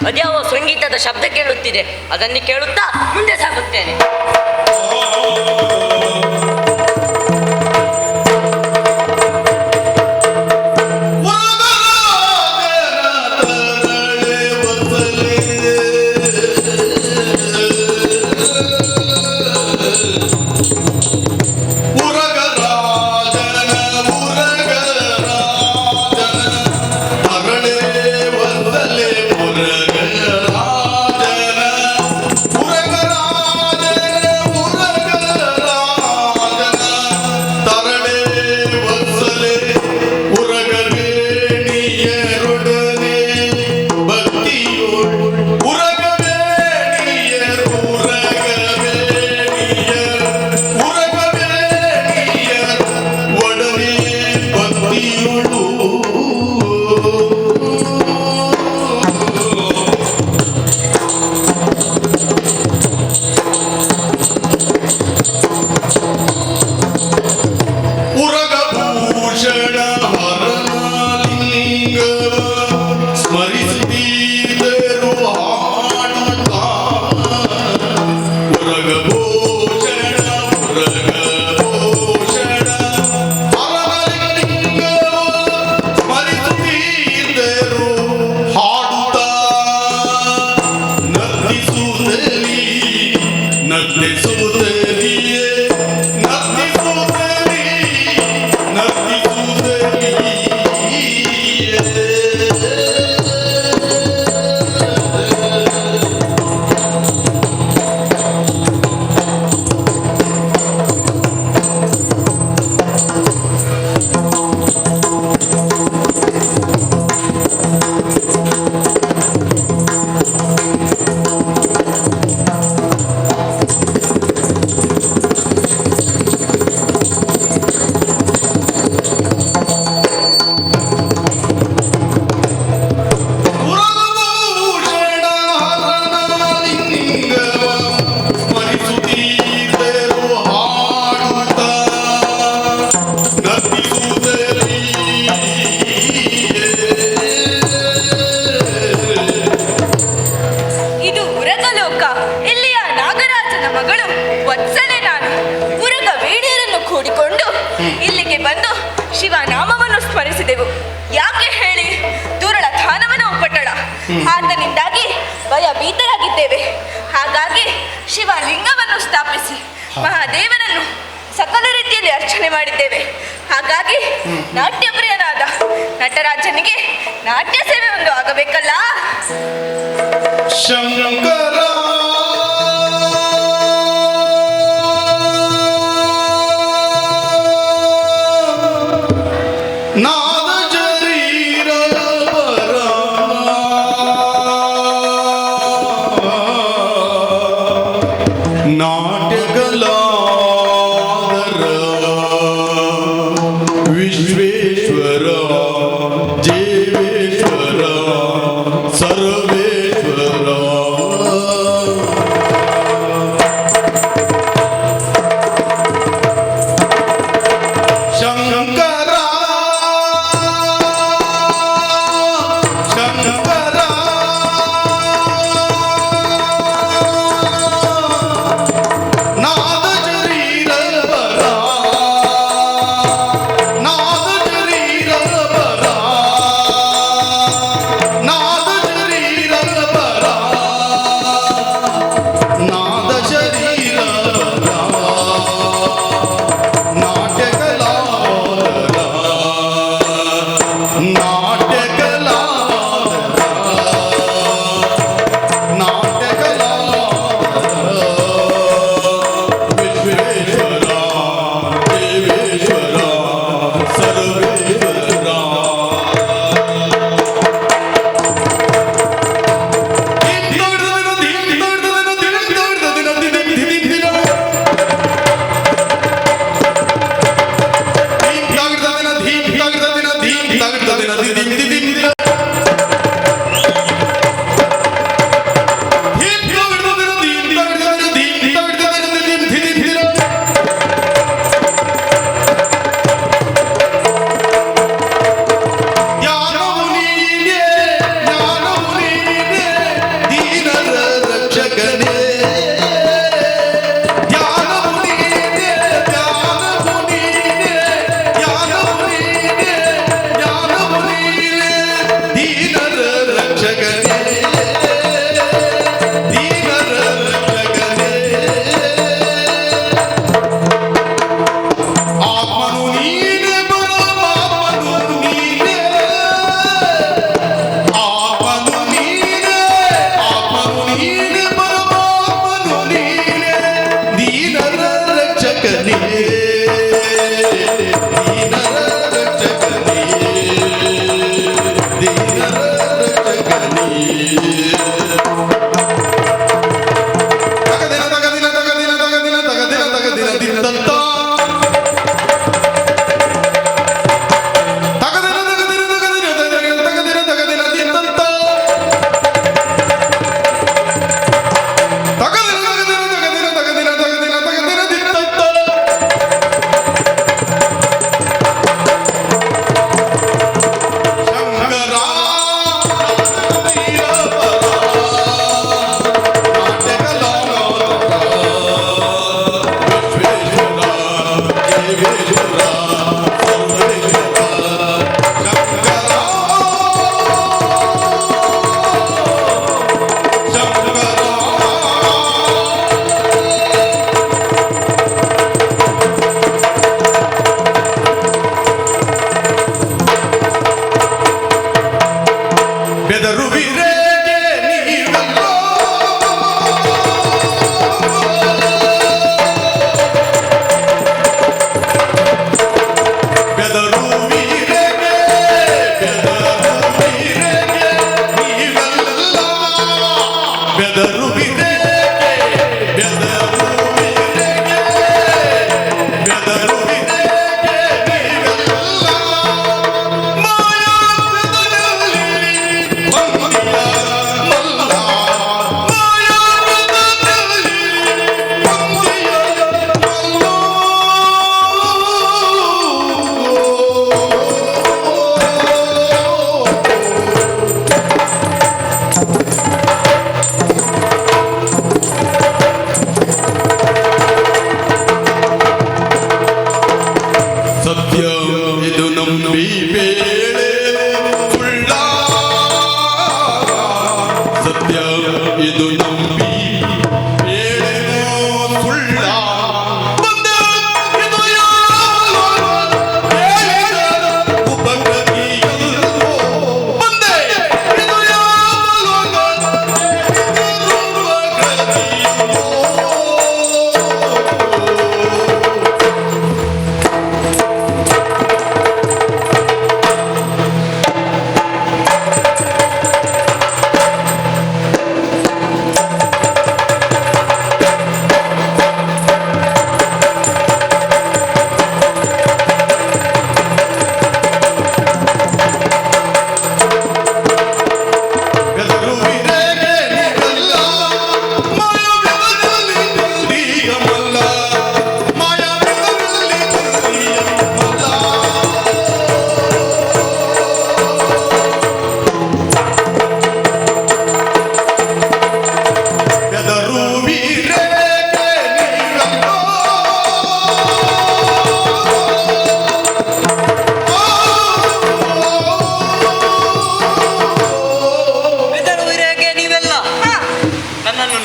ಅದ್ಯಾವ ಸಂಗೀತದ ಶಬ್ದ ಕೇಳುತ್ತಿದೆ, ಅದನ್ನು ಕೇಳುತ್ತಾ ಮುಂದೆ ಸಾಗುತ್ತೇನೆ. ಆತನಿಂದಾಗಿ ಭಯಭೀತರಾಗಿದ್ದೇವೆ. ಹಾಗಾಗಿ ಶಿವಲಿಂಗವನ್ನು ಸ್ಥಾಪಿಸಿ ಮಹಾದೇವನನ್ನು ಸಕಲ ರೀತಿಯಲ್ಲಿ ಅರ್ಚನೆ ಮಾಡಿದ್ದೇವೆ. ಹಾಗಾಗಿ ನಾಟ್ಯಪ್ರಿಯನಾದ ನಟರಾಜನಿಗೆ ನಾಟ್ಯ ಸೇವೆ ಒಂದು ಆಗಬೇಕಲ್ಲ. ಶಂಕರ ನಾದ ಶರೀರ ಪರ ನಾಟ್ಯಕಲಾದರ ವಿಶ್ವೇಶ್ವರ ಜೀವೇಶ್ವರ ಸರ್ವೇಶ್ವರ ಶಂಕರ ಶಂಕರ ನಾದ ಶರೀರ ಪರ ನಾದ ಶರೀರ ಪರ ನಾದ ಶರೀರ ಪರ ನಾದ ಶರೀರ ಪರ ನಾಟ್ಯಕಲಾದರ ನಾಟ್ಯಕಲಾದರ ನಾಟ್ಯಕಲಾದರ ವಿಶ್ವೇಶ್ವರ ದೇವೇಶ್ವರ ಸರ್ವೇಶ್ವರ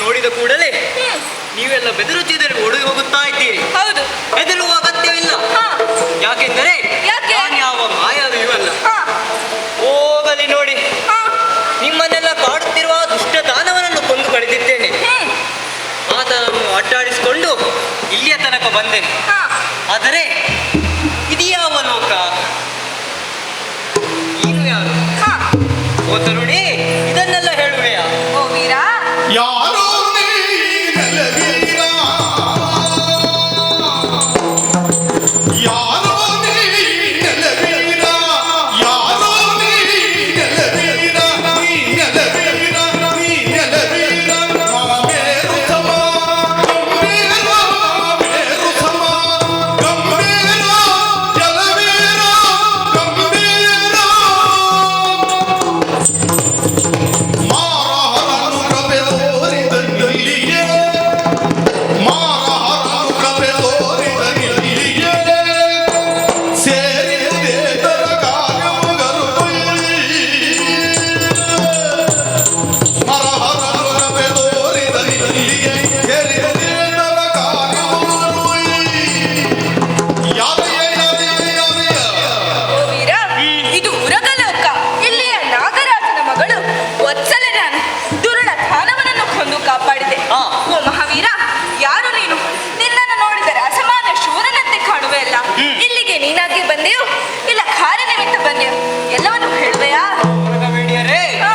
ನೋಡಿದ ಕೂಡಲೇ ನೀವೆಲ್ಲ ಬೆದರುತ್ತಿದ್ದರೆ ಓಡಿ ಹೋಗುತ್ತಾ ಇದ್ದೀರಿ. ಹೌದು. ಹೆದರುವ ಅಗತ್ಯವಿಲ್ಲ. ಹಾ. ಯಾಕೆಂದರೆ ಯಾಕೆ? ನಾನು ಯಾವ ಮಾಯಾವಿಯಲ್ಲ. ಹಾ. ಹೋಗಲಿ ನೋಡಿ, ಹಾ. ನಿಮ್ಮನ್ನೆಲ್ಲ ಕಾಡುತ್ತಿರುವ ದುಷ್ಟ ದಾನವನನ್ನು ಕೊಂದು ಕಳೆದಿದ್ದೇನೆ. ಆತನನ್ನು ಅಡ್ಡಾಡಿಸಿಕೊಂಡು ಇಲ್ಲಿಯ ತನಕ ಬಂದೇನೆ. ಹಾ. ಆದರೆ ಇದ್ಯಾವ ಲೋಕ? ನೀನು ಯಾರು? ಹಾ. ಓ ತರುಣಿ, ಇದನ್ನೆಲ್ಲ ಹೇಳುವೆಯಾ? ಓ ವೀರ, ಯಾರೋ ನೀ ನೆಲವೀರ, ಯಾರೋ ನೀ ನೆಲವೀರ, ಯಾರೋ ನೀ ನೆಲವೀರ, ನೀ ನೆಲವೀರ, ನೀ ನೆಲವೀರ, ಮೇರು ಸಮ ಗಂಭೀರ, ಮೇರು ಸಮ ಗಂಭೀರ, ಜಲವೀರ ಗಂಭೀರ, ಮಾರಹರನು ಕೃಪೆ ತೋರಿದಲ್ಲಿಯೇ, ಮಾರಹರನು ಕೃಪೆ ತೋರಿದಲ್ಲಿಯೇ, ಸೇರಿದೇತರ ಕಾರ್ಯಮುಗರು ಮಾರಹರನು ಕೃಪೆ ತೋರಿದಲ್ಲಿಯೇ, ಸೇರಿದೇತರ ಕಾರ್ಯಮುಗರು ಯಾದೆಯ ಯಾದೆಯ ಯಾದೆಯ. ಓ ವೀರ, ಇದು ಉರಗಲೋಕ. ಇಲ್ಲಿಯ ನಾಗರಾಜನ ಮಗಳು ವತ್ಸಲೆ ನಾನು ದುರುಳ ದಾನವನನ್ನು ಕೊಂದು ಕಾಪಾಡಿದೆ. ಆ. ಓ ಮಹಾವೀರ, ಯಾರು ನೀನು? ನಿನ್ನನ್ನು ನೋಡಿದರೆ ಅಸಮಾನ ಶೂರನಂತೆ ಕಾಣುವೆ ಅಲ್ಲ. ಇಲ್ಲಿಗೆ ನೀನಾಗಿ ಬಂದೆಯೋ ಇಲ್ಲ ಕಾರ್ಯನಿಮಿತ್ತ ಬಂದೆಯೋ? ಎಲ್ಲವನ್ನು ಹೇಳುವೆಯಾ? ಬೇಡಿಯರೇ, ಹಾ.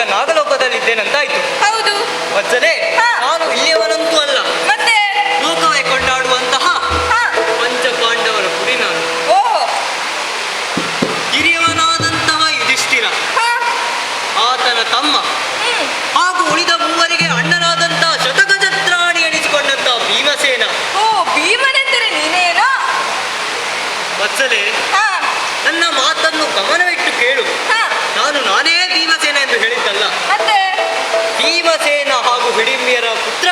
ನಾಗಲೋಕದಲ್ಲಿದ್ದೇನಂತಾಯ್ತು. ಹೌದು. ವತ್ಸಲೆ, ನಾನು ಇಲ್ಲಿಯವನಂತೂ ಅಲ್ಲ, ಮತ್ತೆ ಲೋಕವೇ ಕೊಂಡಾಡುವಂತಹ ಪಂಚಪಾಂಡವರ ಪುರಿ ನಾನು. ಓಹೋ. ಹಿರಿಯವನಾದಂತಹ ಯುಧಿಷ್ಠಿರ, ಆತನ ತಮ್ಮ ಹಾಗೂ ಉಳಿದ ಮೂವರಿಗೆ ಅಣ್ಣನಾದಂತಹ ಶತಗಜತ್ರಾಣಿ ಎನಿಸಿಕೊಂಡಂತಹ ಭೀಮಸೇನ. ಓ, ಭೀಮನೆಂದರೆ ನೀನೇನೋ? ವತ್ಸಲೆ, ನನ್ನ ಮಾತನ್ನು ಗಮನವಿಟ್ಟು ಕೇಳು. ನಾನು ನಾನೇ ಭೀಮಸೇನ ಎಂದು ಹೇಳಿದ್ದಲ್ಲ. ಮತ್ತೆ ಭೀಮಸೇನ ಹಾಗೂ ಹಿಡಿಂಬಿಯರ ಪುತ್ರ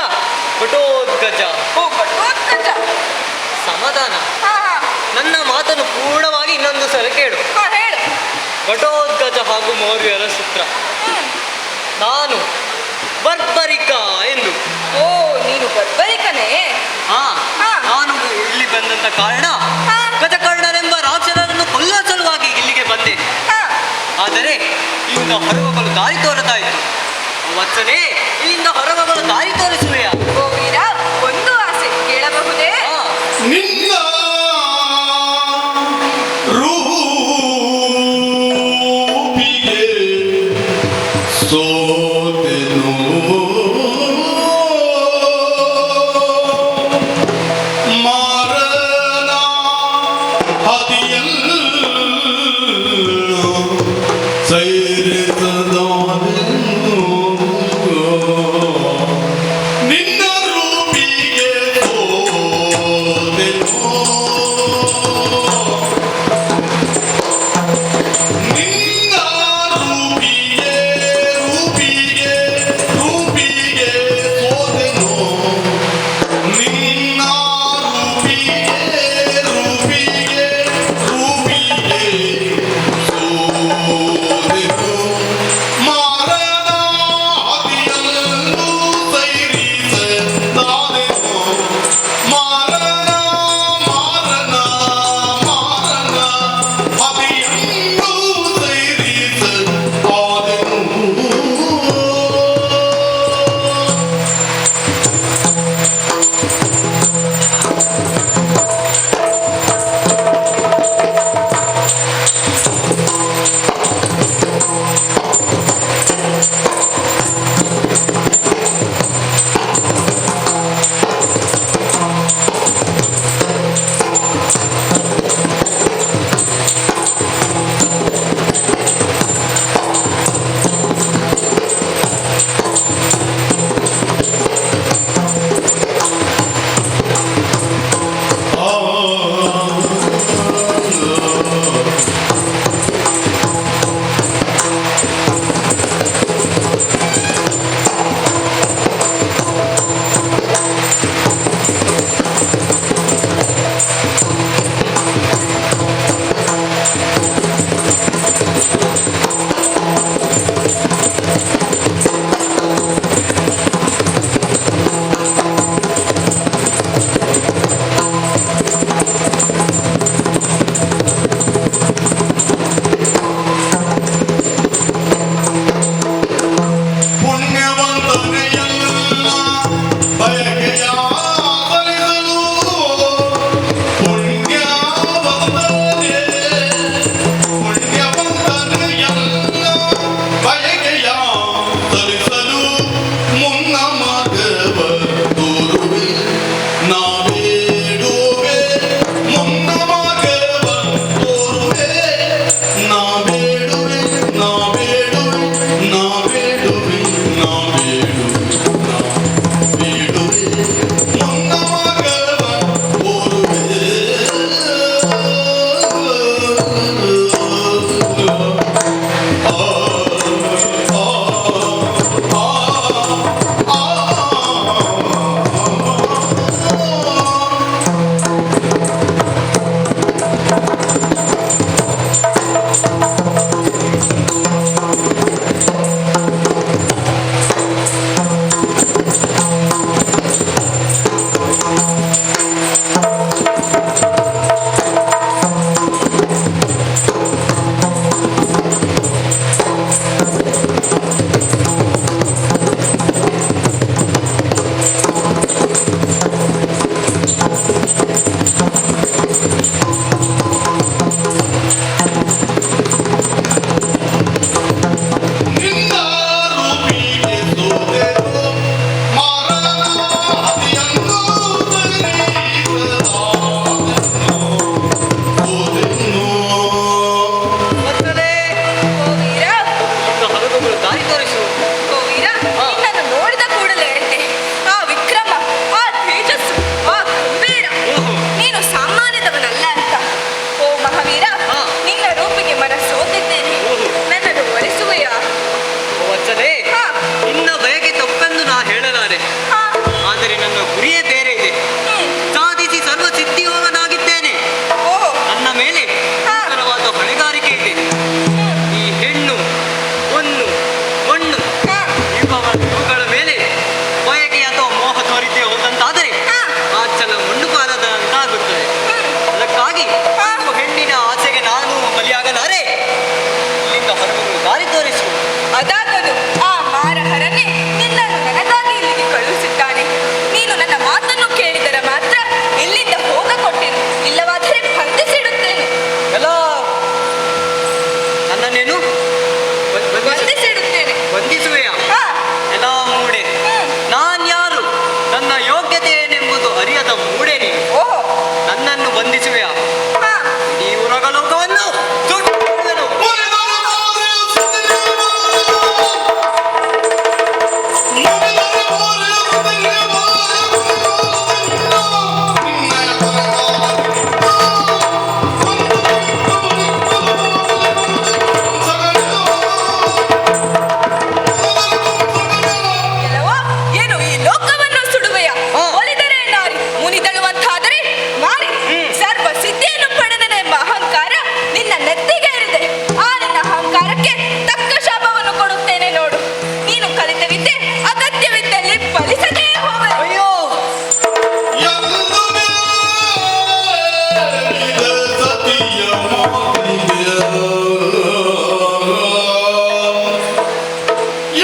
ಘಟೋತ್ಕಚ. ಓ, ಘಟೋತ್ಕಚ. ಸಮಾಧಾನ. ನನ್ನ ಮಾತನ್ನು ಪೂರ್ಣವಾಗಿ ಇನ್ನೊಂದು ಸಲ ಕೇಳು. ಹೇಳು. ಘಟೋತ್ಕಚ ಹಾಗೂ ಮೌರ್ಯರ ಪುತ್ರ. ನಾನು ಬರ್ಬರಿಕ ಎಂದು. ಓ, ನೀನು ಬರ್ಬರಿಕನೇ? ನಾನು ಇಲ್ಲಿ ಬಂದಂತ ಕಾರಣ ಗಜಕರ್ಣನೆಂಬ ರಾಕ್ಷಸನನ್ನು ಕೊಲ್ಲೋ ಸಲುವಾಗಿ ಇಲ್ಲಿಗೆ ಬಂದೆ. ಆದರೆ ಇಲ್ಲಿಂದ ಹೊರಗೋಗಲು ದಾರಿ ತೋರದಾಯಿತು. ವತ್ಸಲೆ, ಇಲ್ಲಿಂದ ಹೊರಗೋಗಲು ದಾರಿ ತೋರಿಸುವೆಯಾ? ಓ ವೀರ, ಒಂದು ಆಸೆ ಕೇಳಬಹುದೇ? ನಿನ್ನ ರೂಪ ನಿನ್ನ ರೂಪಿಗೆ ನಿನ್ನ ರೂಪಿಗೆ ಸೋದೆನು ನಿನ್ನ ರೂಪಿಗೆ ಸೋದೆನು ಮಾರನ ಹದಿಯಲ್ಲೂ ಸೈರಿಸದಾದೆನು ಮಾರನ ಹದಿಯಲ್ಲೂ ಸೈರಿಸದಾದೆನು ಪುಣ್ಯವಂತನೆಯಲ್ಲ ಬಯಕೆಯ ಬಲಿಸಲು ಪುಣ್ಯವಂತನೆಯಲ್ಲ ಬಯಕೆಯ ಸಲ್ಲಿಸಲು ಮುನ್ನ ಮಾರ್ಗವ ತೋರುವೆ ನಾವೇಡುವೆ ಮುನ್ನ ಮಾರ್ಗವ ತೋರುವೆ ನಾವೇಡುವೆ ನಾವೇಡುವೆ ನಾವೇಡುವೆ ನಾವೇಡುವೆ ಮುನ್ನ ಮಾರ್ಗವ ತೋರುವೆ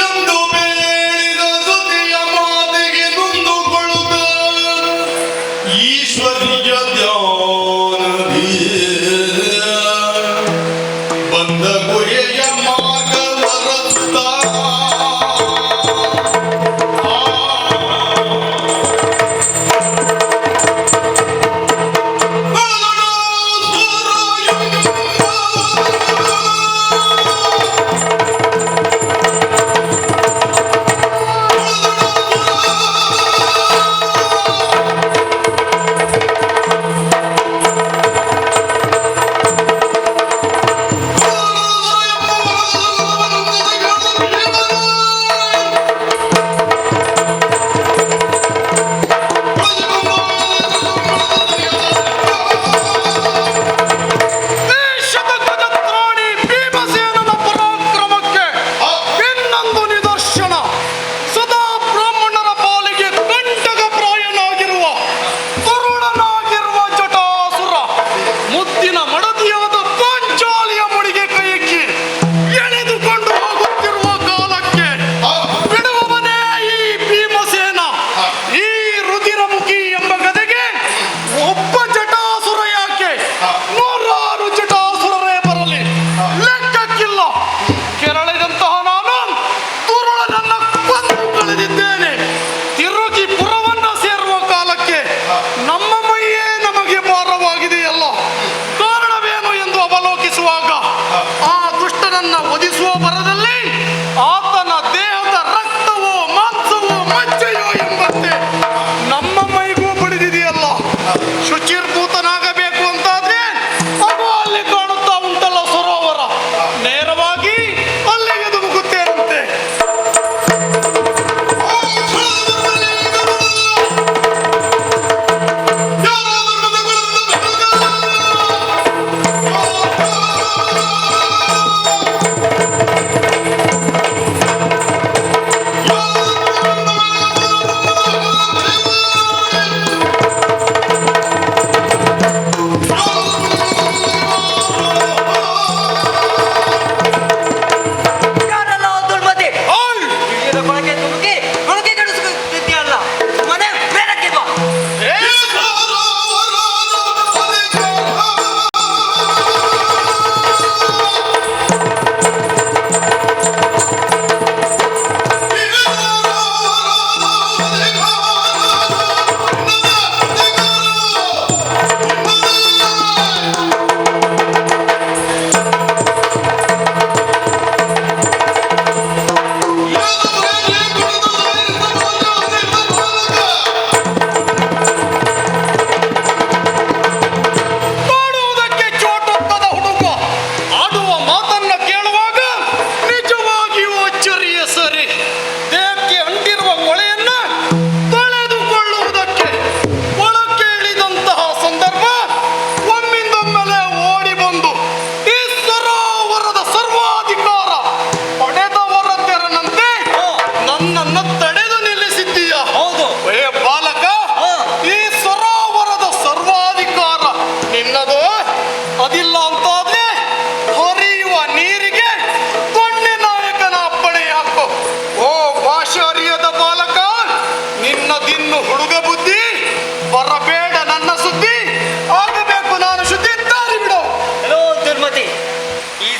ಎಂದು ಬೇಡಿದ ಸುತಿಯ ಮಾತಿಗೆ ನೊಂದುಕೊಳ್ಳುತ್ತ ಈಶ್ವರ್ಯ ಧ್ಯಾನದಿ ಬಂದ ಗುರಿಯ ಮಾರ್ಗವರಸುತ್ತ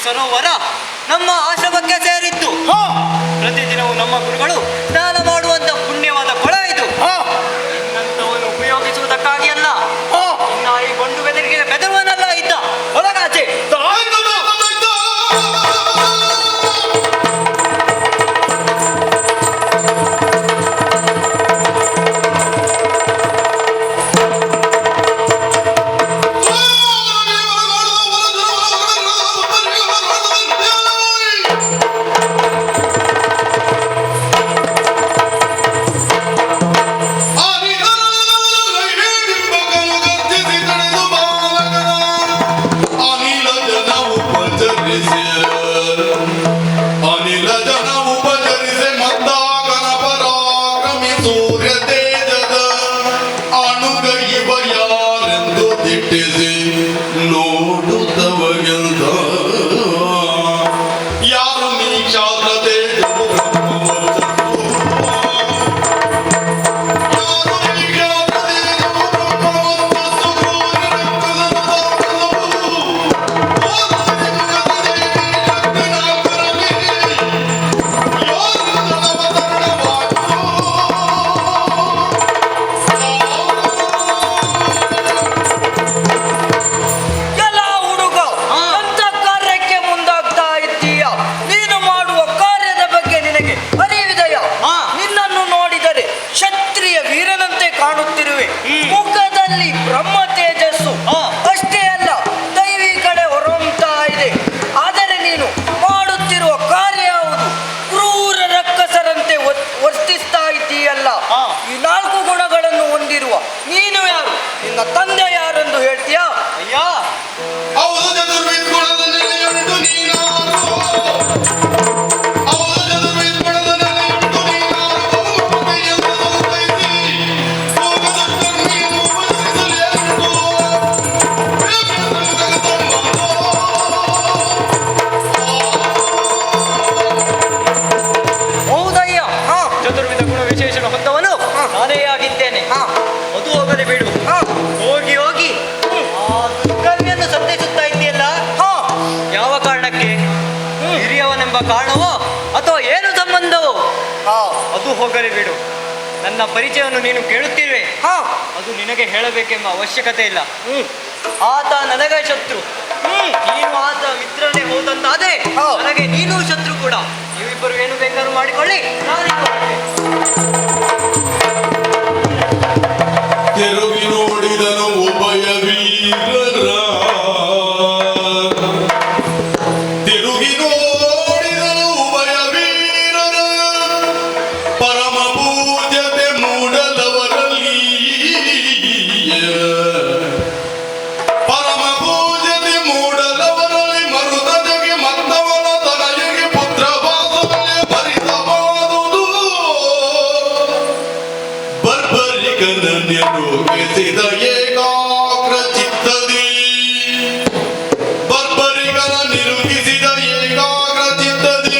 ಸರೋವರ ನಮ್ಮ ಆಶ್ರಮಕ್ಕೆ ಸೇರಿತ್ತು. ಪ್ರತಿದಿನವೂ ನಮ್ಮ ಗುರುಗಳು ಸ್ನಾನ ಮಾಡುವಂತ ಪುಣ್ಯವಾದ ಕೊಳ ಇದು. ಇನ್ನಂತವನ್ನು ಉಪಯೋಗಿಸುವುದಕ್ಕಾಗಿ ಅಲ್ಲ, ಇನ್ನ ಈ ಗೊಂಡು ಬೆದರಿಗೆ ಬೆದರುವನಲ್ಲ ಇದ್ದ ಹೊರಗಾಚೆ. ಹೌದು ಚತುರ್ವೇದ ಗುಣದ ನೆಲೆಯುಂಟು ನೀನಾರು ಹೌದು ಚತುರ್ವೇದ ಗುಣದ ನೆಲೆಯುಂಟು ನೀನಾರು ಬಹುಮುಖತೆಯನ್ನು ಬಯಸಿ ಭೋಗದೊಡ್ಡನ್ನು ನೀನು ಉಪಚರಿಸಲೇರುಂಟು ಹೌದಯ್ಯ ಚತುರ್ವಿಧ ಗುಣ ವಿಶೇಷಣ ಹೊಂದವನು ನಾನೇ ಆಗಿದ್ದೇನೆ ಅದು ಹೋಗದೆ ಬಿಡು ಹೋಗಿ ಹೋಗಿ ಆ ದುರ್ಗಮ್ಯನ್ನು ಸಂತೈಸುತ್ತಾ ಇದ್ದೀಯಲ್ಲ ಯಾವ ಕಾರಣಕ್ಕೆ ಹಿರಿಯವನೆಂಬ ಕಾರಣವೋ ಅಥವಾ ಏನು ಸಂಬಂಧವೋ ಅದು ಹೋಗದೆ ಬಿಡು ನನ್ನ ಪರಿಚಯವನ್ನು ನೀನು ಕೇಳುತ್ತಿರುವೆ ಅದು ನಿನಗೆ ಹೇಳಬೇಕೆಂಬ ಅವಶ್ಯಕತೆ ಇಲ್ಲ ಆತ ನನಗೆ ಶತ್ರು ನೀನು ಆತ ಮಿತ್ರನೇ ಹೋದಂತಾದೆ ನನಗೆ ನೀನು ಶತ್ರು ಕೂಡ ನೀವಿಬ್ಬರು ಏನು ಬೇಕಾದ್ರೂ ಮಾಡಿಕೊಳ್ಳಿ ನಾನೇನು ಮಾಡ್ತೇನೆ. ತಿರುಗಿ ನೋಡಿದನು ಉಭಯ ವೀರರ ತಿರುಗಿ ನೋಡಿದನು ಉಭಯ ವೀರರ ಪರಮ ಪೂಜ್ಯತೆ ಮೂಡಲವರಲ್ಲಿ ಪರಮ ಪೂಜ್ಯತೆ ಮೂಡಲವರಲ್ಲಿ ಮರುತ ಜಗೆ ಮತ್ತವನ ತನಯಗೆ ಪುತ್ರ ವಾಸವೇ ಭರಿತವಾದುದು ಬರ್ಬರಿಕನನ್ಯರೋಗಿಸಿದ ಏಕಾಗ್ರ ಚಿತ್ತದಿ ಬರ್ಬರಿಕನ ನಿರುಗಿಸಿದ ಏಕಾಗ್ರ ಚಿತ್ತದಿ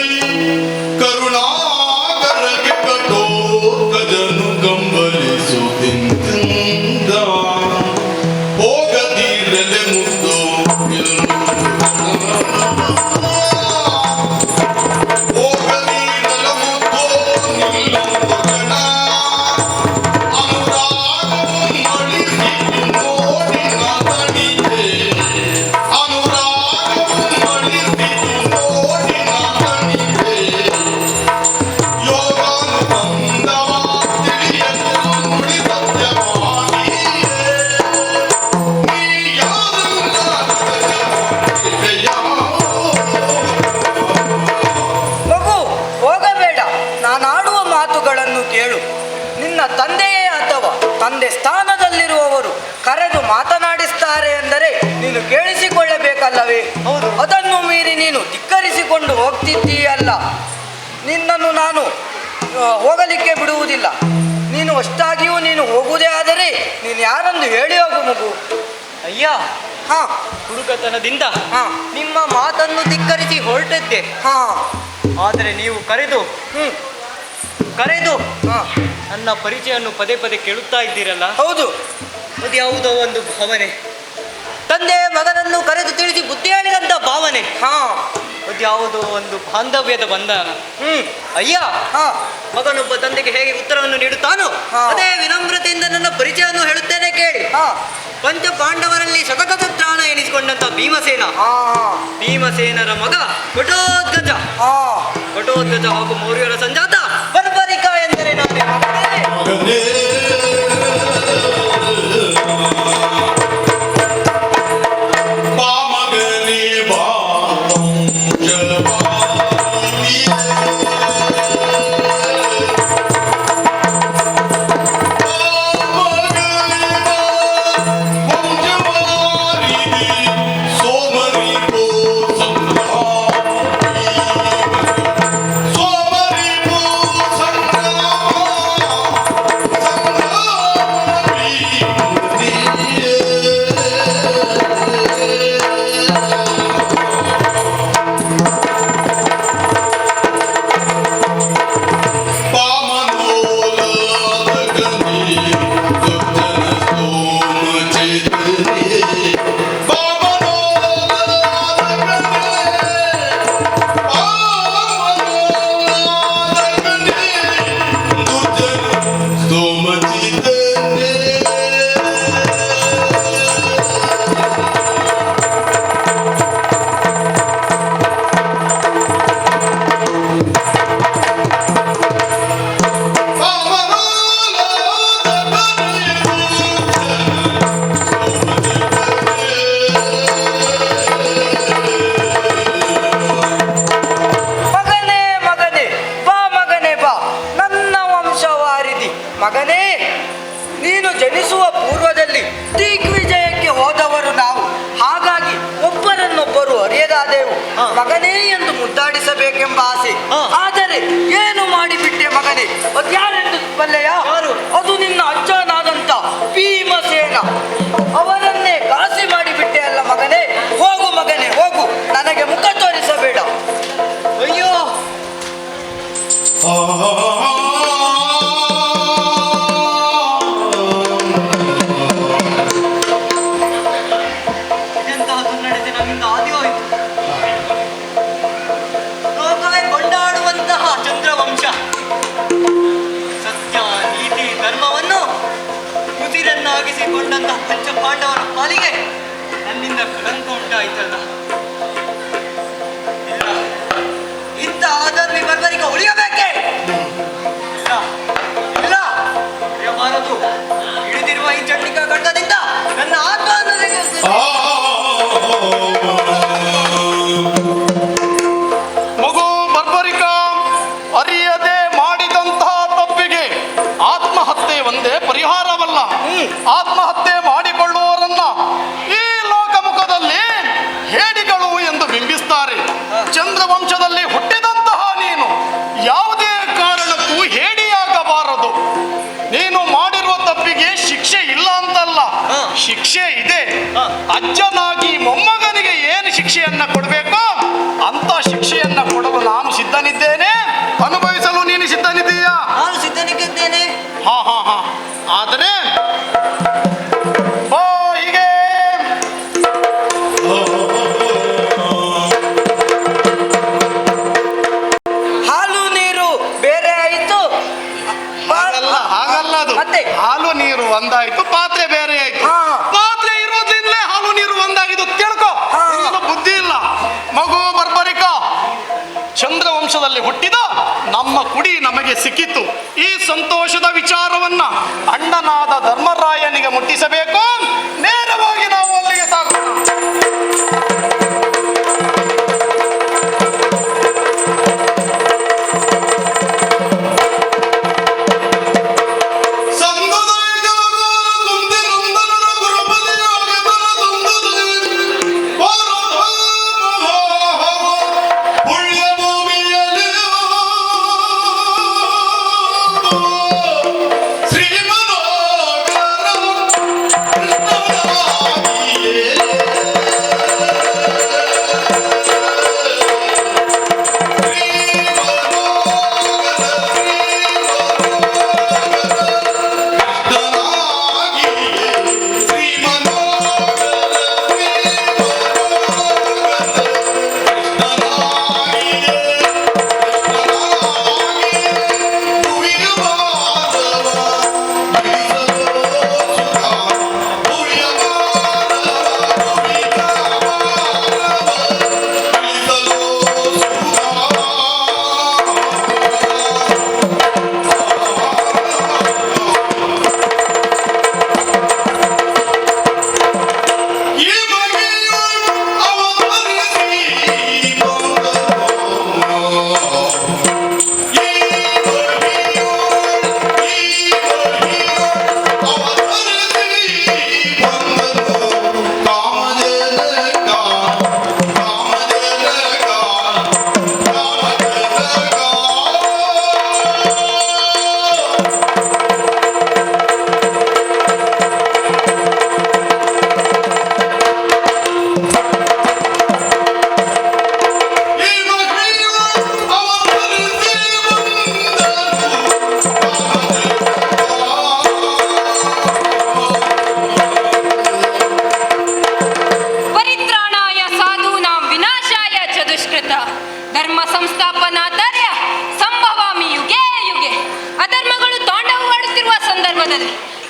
ಕರುಣಾಕರಕ್ಕೆ ಕಟೋತ್ಕಜನು ಗಂಬಲಿಸುತ್ತಿದ್ದ ಹೋಗದಿರಲೆ ಮುಂದು ಹೋಗದಿರಲ ಮುದ್ದೋ ನಿಲ್ಲುವುದು ಜನ ಮಗು ಹೋಗಬೇಡ ನಾನಾಡುವ ಮಾತುಗಳನ್ನು ಕೇಳು ನಿನ್ನ ತಂದೆಯೇ ಅಥವಾ ತಂದೆ ಸ್ಥಾನದಲ್ಲಿರುವವರು ಕರೆದು ಮಾತನಾಡಿಸ್ತಾರೆ ಎಂದರೆ ನೀನು ಕೇಳಿಸಿಕೊಳ್ಳಬೇಕಲ್ಲವೇ ಅದನ್ನು ಮೀರಿ ನೀನು ಧಿಕ್ಕರಿಸಿಕೊಂಡು ಹೋಗ್ತಿದ್ದೀಯಲ್ಲ ನಿನ್ನನ್ನು ನಾನು ಹೋಗಲಿಕ್ಕೆ ಬಿಡುವುದಿಲ್ಲ ನೀನು ಅಷ್ಟಾಗಿಯೂ ನೀನು ಹೋಗುವುದೇ ಆದರೆ ನೀನು ಯಾರೆಂದು ಹೇಳಿ ಹೋಗು ಮಗು ಅಯ್ಯ ಹುಡುಗತನದಿಂದ ನಿಮ್ಮ ಮಾತನ್ನು ಧಿಕ್ಕರಿಸಿ ಹೊರಟಿದ್ದೆ ಆದರೆ ನೀವು ಕರೆದು ನನ್ನ ಪರಿಚಯವನ್ನು ಪದೇ ಪದೇ ಕೇಳುತ್ತಾ ಇದ್ದೀರಲ್ಲ ಹೌದು ಅದು ಯಾವುದೋ ಒಂದು ಭಾವನೆ ತಂದೆ ಮಗನನ್ನು ಕರೆದು ತಿಳಿಸಿ ಬುದ್ಧಿ ಹೇಳಿದಂತ ಭಾವನೆ ಅದು ಯಾವುದೋ ಒಂದು ಬಾಂಧವ್ಯದ ಬಂಧನ ಅಯ್ಯ ಮಗನೊಬ್ಬ ತಂದೆಗೆ ಹೇಗೆ ಉತ್ತರವನ್ನು ನೀಡುತ್ತಾನೋ ಅದೇ ವಿನಮ್ರತೆಯಿಂದ ನನ್ನ ಪರಿಚಯವನ್ನು ಹೇಳುತ್ತೇನೆ ಕೇಳಿ ಪಂಚ ಪಾಂಡವರಲ್ಲಿ ಶತಕಸತ್ರಾಣ ಎನಿಸಿಕೊಂಡಂತ ಭೀಮಸೇನರ ಮಗ ಘಟೋತ್ಕಚ ಹಾಗೂ ಮೌರ್ಯರ ಸಂಜಾತ ಬರ್ಬರಿಕ ಎಂದರೆ ನಾನೇ ಸೋಮರಿ ಮರೆಯದಾದೆವು. ಮಗನೇ ಎಂದು ಮುದ್ದಾಡಿಸಬೇಕೆಂಬ ಆಸೆ. ಆದರೆ ಏನು ಮಾಡಿಬಿಟ್ಟೆ ಮಗನೇ? ಅದ್ಯಾರೆಂದು ಬಲ್ಲೆಯ? ಅದು ನಿನ್ನ ಅಜ್ಜನಾದಂತ ಭೀಮಸೇನ. ಅವರನ್ನೇ ಘಾಸಿ ಮಾಡಿಬಿಟ್ಟೆ ಅಲ್ಲ ಮಗನೇ. ಹೋಗು ಮಗನೇ ಹೋಗು, ನನಗೆ ಮುಖ ತೋರಿಸಬೇಡ. ಅಯ್ಯೋ ಎಂತಹ ನಡೆದು ನಮ್ಮಿಂದ ಆದಿ ಹೋಯಿತು. ಲೋಕವೇ ಕೊಂಡಾಡುವಂತಹ ಚಂದ್ರವಂಶ ಸತ್ಯ ನೀತಿ ಧರ್ಮವನ್ನು ಉಸಿರನ್ನಾಗಿಸಿಕೊಂಡಂತಹ ಪಂಚಪಾಂಡವರ ಪಾಲಿಗೆ ನನ್ನಿಂದ ಕಳಂಕ ಉಂಟಾಯಿತಲ್ಲ. ಇಲ್ಲ, ಇಂಥ ಆಧರ್ಮಿ ಬರ್ಬರಿಗೆ ಉಳಿಯಬೇಕೆ? ಇಲ್ಲ ಇಲ್ಲ, ಉಳಿಯಬಾರದು. ಹಿಡಿದಿರುವ ಈ ಚಂಡಿಕಾ ಖಡ್ಗದಿಂದ ನನ್ನ ಆತ್ಮವನ್ನು ಮಗು ಬರ್ಬರಿಕ ಅರಿಯದೆ ಮಾಡಿದಂತಹ ತಪ್ಪಿಗೆ ಆತ್ಮಹತ್ಯೆ ಒಂದೇ ಪರಿಹಾರವಲ್ಲ. ಆತ್ಮಹತ್ಯೆ ಮಾಡಿಕೊಳ್ಳುವವರನ್ನ ಈ ಲೋಕಮುಖದಲ್ಲಿ ಹೇಡಿಗಳು ಎಂದು ಬಿಂಬಿಸ್ತಾರೆ. ಚಂದ್ರವಂಶದಲ್ಲಿ ಹುಟ್ಟಿದಂತಹ ನೀನು ಯಾವುದೇ ಕಾರಣಕ್ಕೂ ಹೇಡಿಯಾಗಬಾರದು. ನೀನು ಮಾಡಿರುವ ತಪ್ಪಿಗೆ ಶಿಕ್ಷೆ ಇಲ್ಲ ಅಂತಲ್ಲ, ಶಿಕ್ಷೆ ಇದೆ. ಅಜ್ಜನಾಗಿ ಮೊಮ್ಮಗನಿಗೆ ಏನು ಶಿಕ್ಷೆಯನ್ನ ಕೊಡಬೇಕೋ ಅಂತ ಶಿಕ್ಷೆಯನ್ನ ಕೊಡಲು ನಾನು ಸಿದ್ಧನಿದ್ದೇನೆ. ಅನುಭವಿಸಲು ನೀನು ಸಿದ್ಧನಿದ್ದೀಯಾ? ನಾನು ಸಿದ್ಧನಿದ್ದೇನೆ. ಹಾ ಹಾ ಹಾ. ಆದರೆ ಹೀಗೆ ಹಾಲು ನೀರು ಬೇರೆ ಆಯಿತು. ಹಾಗಲ್ಲ ಅದು. ಮತ್ತೆ ಹಾಲು ನೀರು ಒಂದಾಯ್ತು, ಪಾತ್ರೆ ಬೇರೆ ಆಯ್ತು. ಪಾತ್ರೆ ಇರೋದ್ರಿಂದಲೇ ಹಾಲು ನೀರು ಒಂದಾಗಿದ್ದು ತಿಳ್ಕೊ. ನಿನಗೆ ಬುದ್ಧಿ ಇಲ್ಲ ಮಗು ಬರ್ಬರಿಕ. ಚಂದ್ರವಂಶದಲ್ಲಿ ಹುಟ್ಟಿದ ನಮ್ಮ ಕುಡಿ ನಮಗೆ ಸಿಕ್ಕಿತು. ಈ ಸಂತೋಷದ ವಿಚಾರವನ್ನ ಅಣ್ಣನಾದ ಧರ್ಮರಾಯನಿಗೆ ಮುಟ್ಟಿಸಬೇಕು. ನೇರವಾಗಿ ನಾವು ಅಲ್ಲಿಗೆ ಸಾಗೋಣ.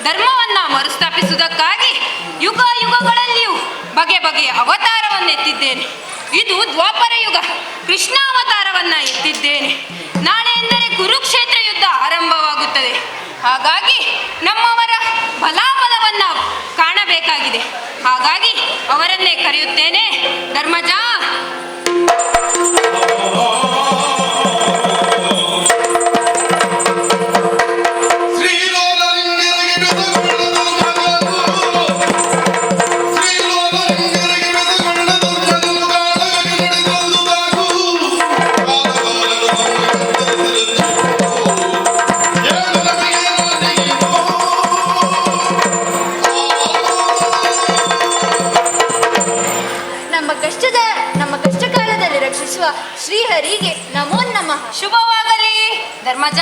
ಧರ್ಮವನ್ನ ಮರುಸ್ಥಾಪಿಸುವುದಕ್ಕಾಗಿ ಯುಗ ಯುಗಗಳಲ್ಲಿಯೂ ಬಗೆ ಬಗೆಯ ಅವತಾರವನ್ನೆತ್ತಿದ್ದೇನೆ. ಇದು ದ್ವಾಪರ ಯುಗ, ಕೃಷ್ಣಾವತಾರವನ್ನ ಎತ್ತಿದ್ದೇನೆ. ನಾಳೆ ಎಂದರೆ ಕುರುಕ್ಷೇತ್ರ ಯುದ್ಧ ಆರಂಭವಾಗುತ್ತದೆ. ಹಾಗಾಗಿ ನಮ್ಮವರ ಬಲಾಬಲವನ್ನ ಕಾಣಬೇಕಾಗಿದೆ. ಹಾಗಾಗಿ ಅವರನ್ನೇ ಕರೆಯುತ್ತೇನೆ. ಧರ್ಮಜ, ಶ್ರೀಲೋಲ ನಮ್ಮ ಕಷ್ಟ ಕಾಲದಲ್ಲಿ ರಕ್ಷಿಸುವ ಶ್ರೀಹರಿಗೆ ನಮೋ ನಮಃ. ಶುಭವಾಗಲಿ ಧರ್ಮಜ.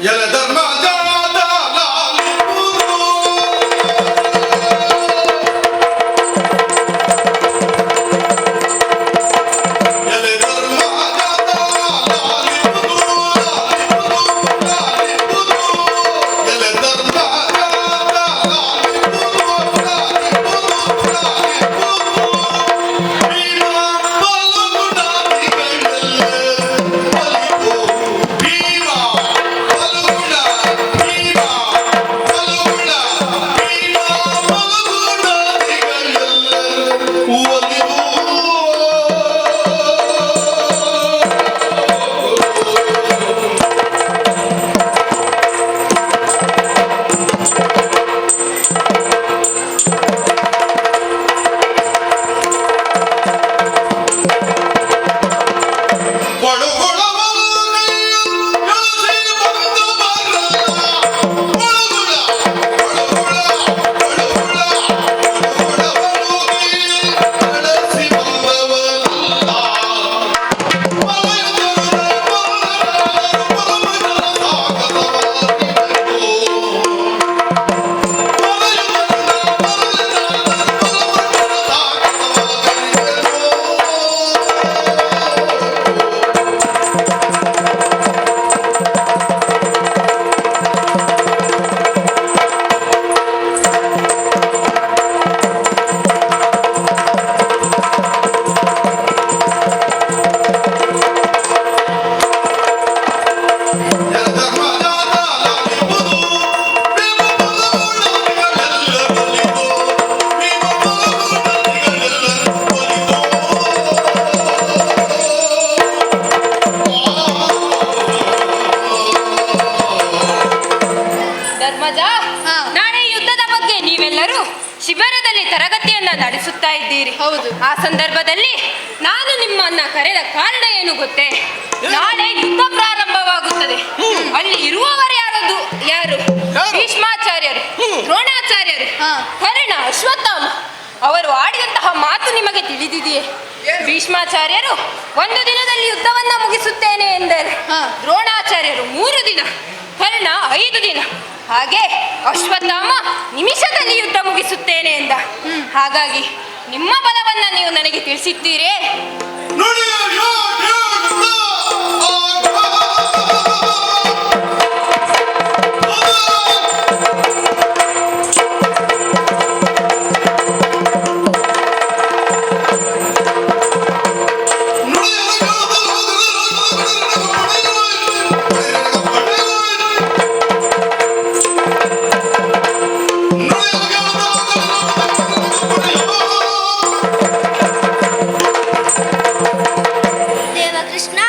ಎಲೆ ಧರ್ಮಜ ನಾಳೆ ಯುದ್ಧದ ಬಗ್ಗೆ ನೀವೆಲ್ಲರೂ ಶಿಬಿರದಲ್ಲಿ ತರಗತಿಯನ್ನ ನಡೆಸುತ್ತಾ ಇದ್ದೀರಿ. ಹೌದು. ಆ ಸಂದರ್ಭದಲ್ಲಿ ನಾನು ನಿಮ್ಮನ್ನ ಕರೆದ ಕಾರಣ ಏನು ಗೊತ್ತೇ? ನಾಳೆ ಯುದ್ಧ ಪ್ರಾರಂಭವಾಗುತ್ತದೆ. ಅಲ್ಲಿ ಇರುವವರು ಯಾರು? ಭೀಷ್ಮಾಚಾರ್ಯರು, ದ್ರೋಣಾಚಾರ್ಯರು, ಕರ್ಣ, ಅಶ್ವತ್ಥಾಮ ಅವರು ಆಡಿದಂತಹ ಮಾತು ನಿಮಗೆ ತಿಳಿದಿದೆಯೇ? ಭೀಷ್ಮಾಚಾರ್ಯರು 1 ದಿನದಲ್ಲಿ ಯುದ್ಧವನ್ನ ಮುಗಿಸುತ್ತೇನೆ ಎಂದರೆ, ದ್ರೋಣಾಚಾರ್ಯರು 3 ದಿನ, ಕರ್ಣ 5 ದಿನ, ಹಾಗೆ ಅಶ್ವತ್ಥಾಮ ನಿಮಿಷದಲ್ಲಿ ಯುದ್ಧ ಮುಗಿಸುತ್ತೇನೆ ಎಂದ. ಹಾಗಾಗಿ ನಿಮ್ಮ ಬಲವನ್ನ ನೀವು ನನಗೆ ತಿಳಿಸಿದ್ದೀರೇ? ದೇವಕೃಷ್ಣ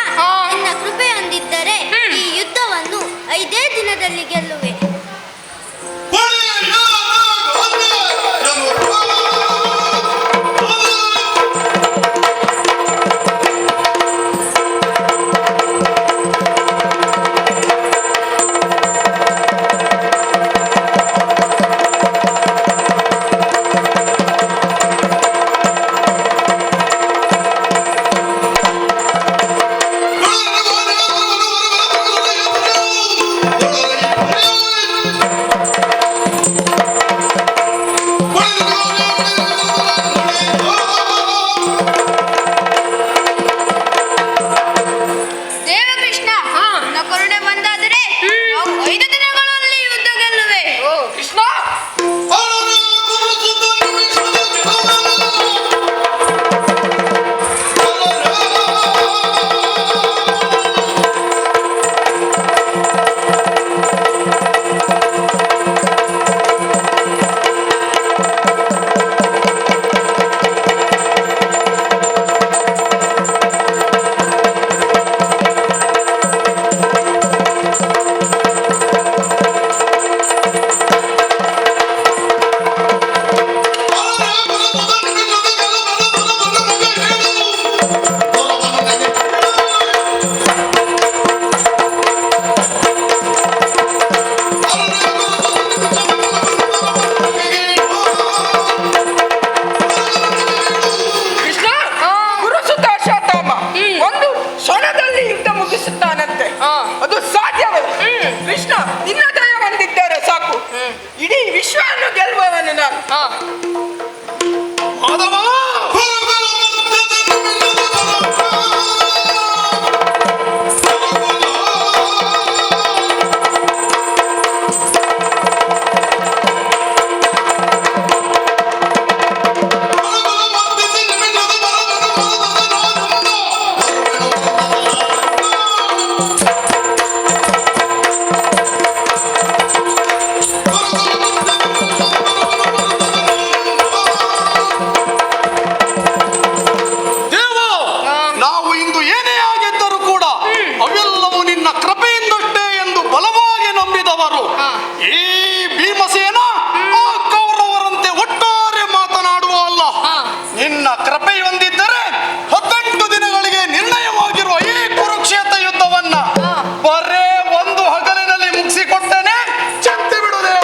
ನಿನ್ನ ಕೃಪೆಯೊಂದಿದ್ದರೆ 18 ದಿನಗಳಿಗೆ ನಿರ್ಣಯವಾಗಿರುವ ಈ ಕುರುಕ್ಷೇತ್ರ ಯುದ್ಧವನ್ನ ಬರೇ ಒಂದು ಹಗಲಿನಲ್ಲಿ ಮುಗಿಸಿಕೊಟ್ಟೇನೆ. ಚತ್ತಿ ಬಿಡುವುದೇ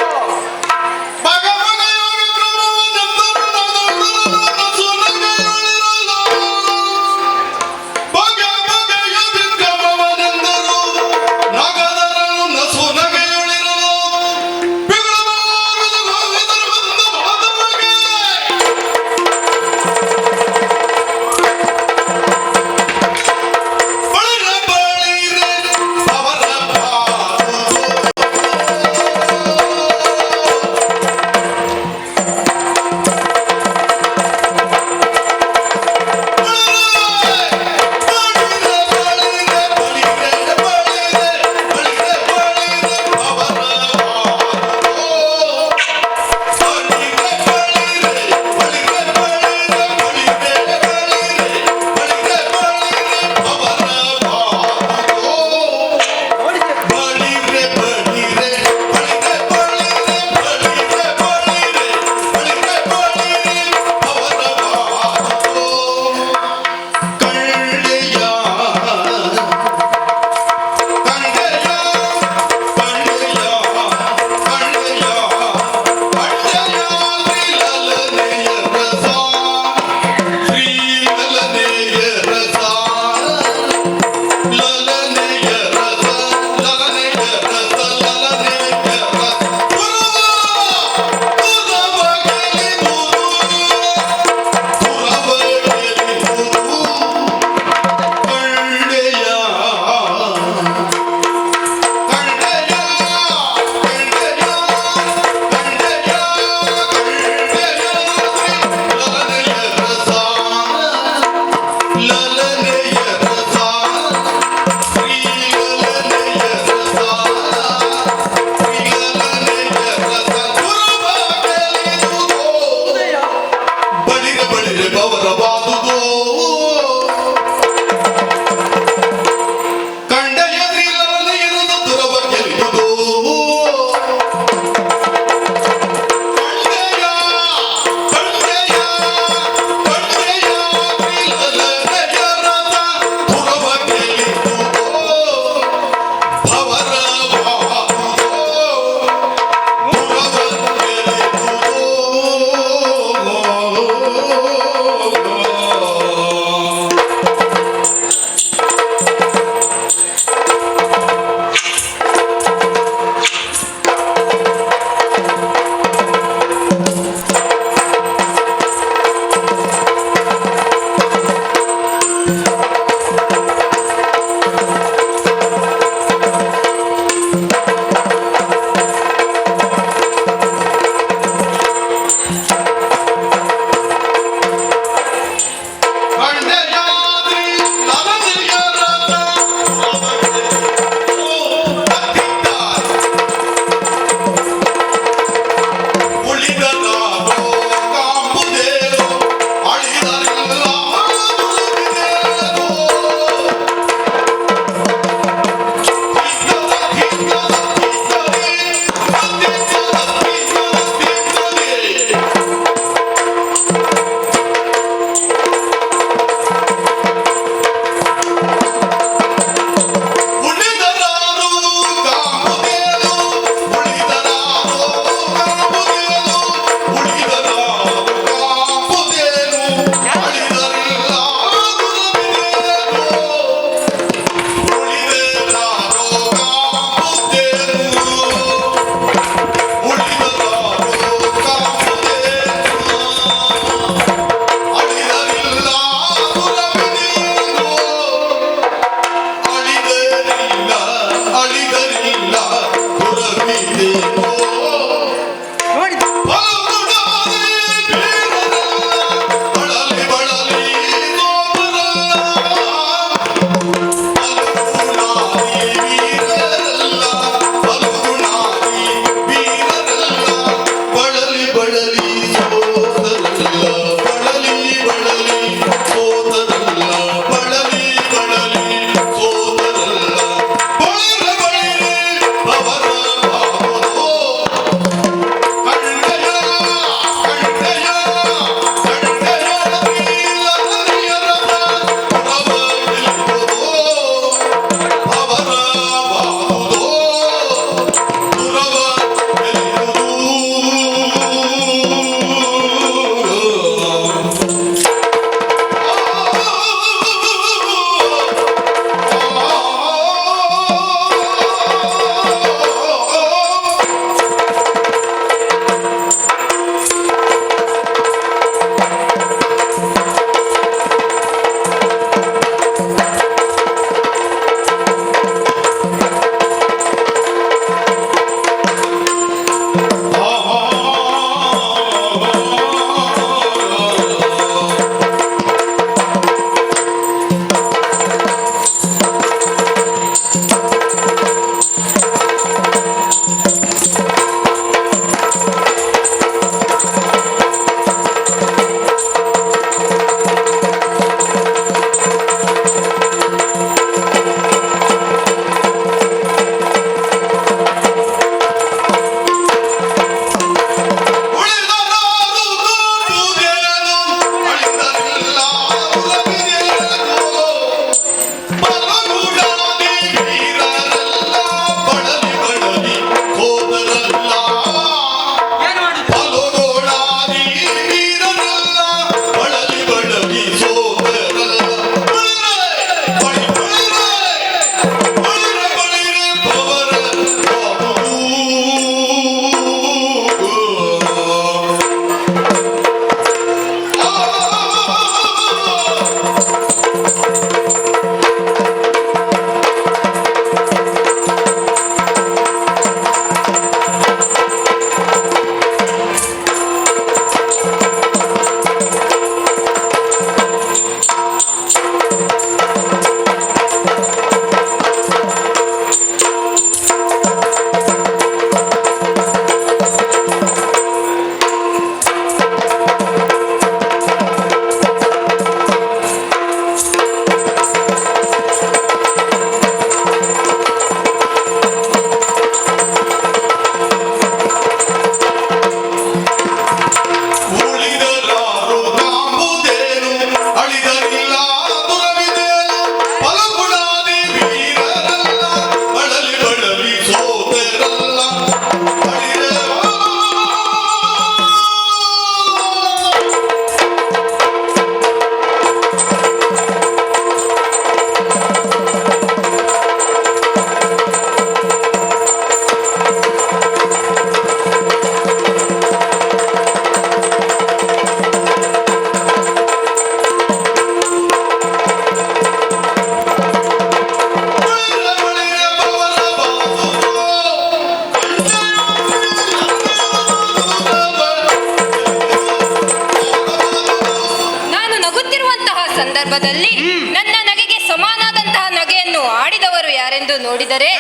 ನಗುತ್ತಿರುವಂತಹ ಸಂದರ್ಭದಲ್ಲಿ ನನ್ನ ನಗೆಗೆ ಸಮಾನಾದಂತಹ ನಗೆಯನ್ನು ಆಡಿದವರು ಯಾರೆಂದು ನೋಡಿದರೆ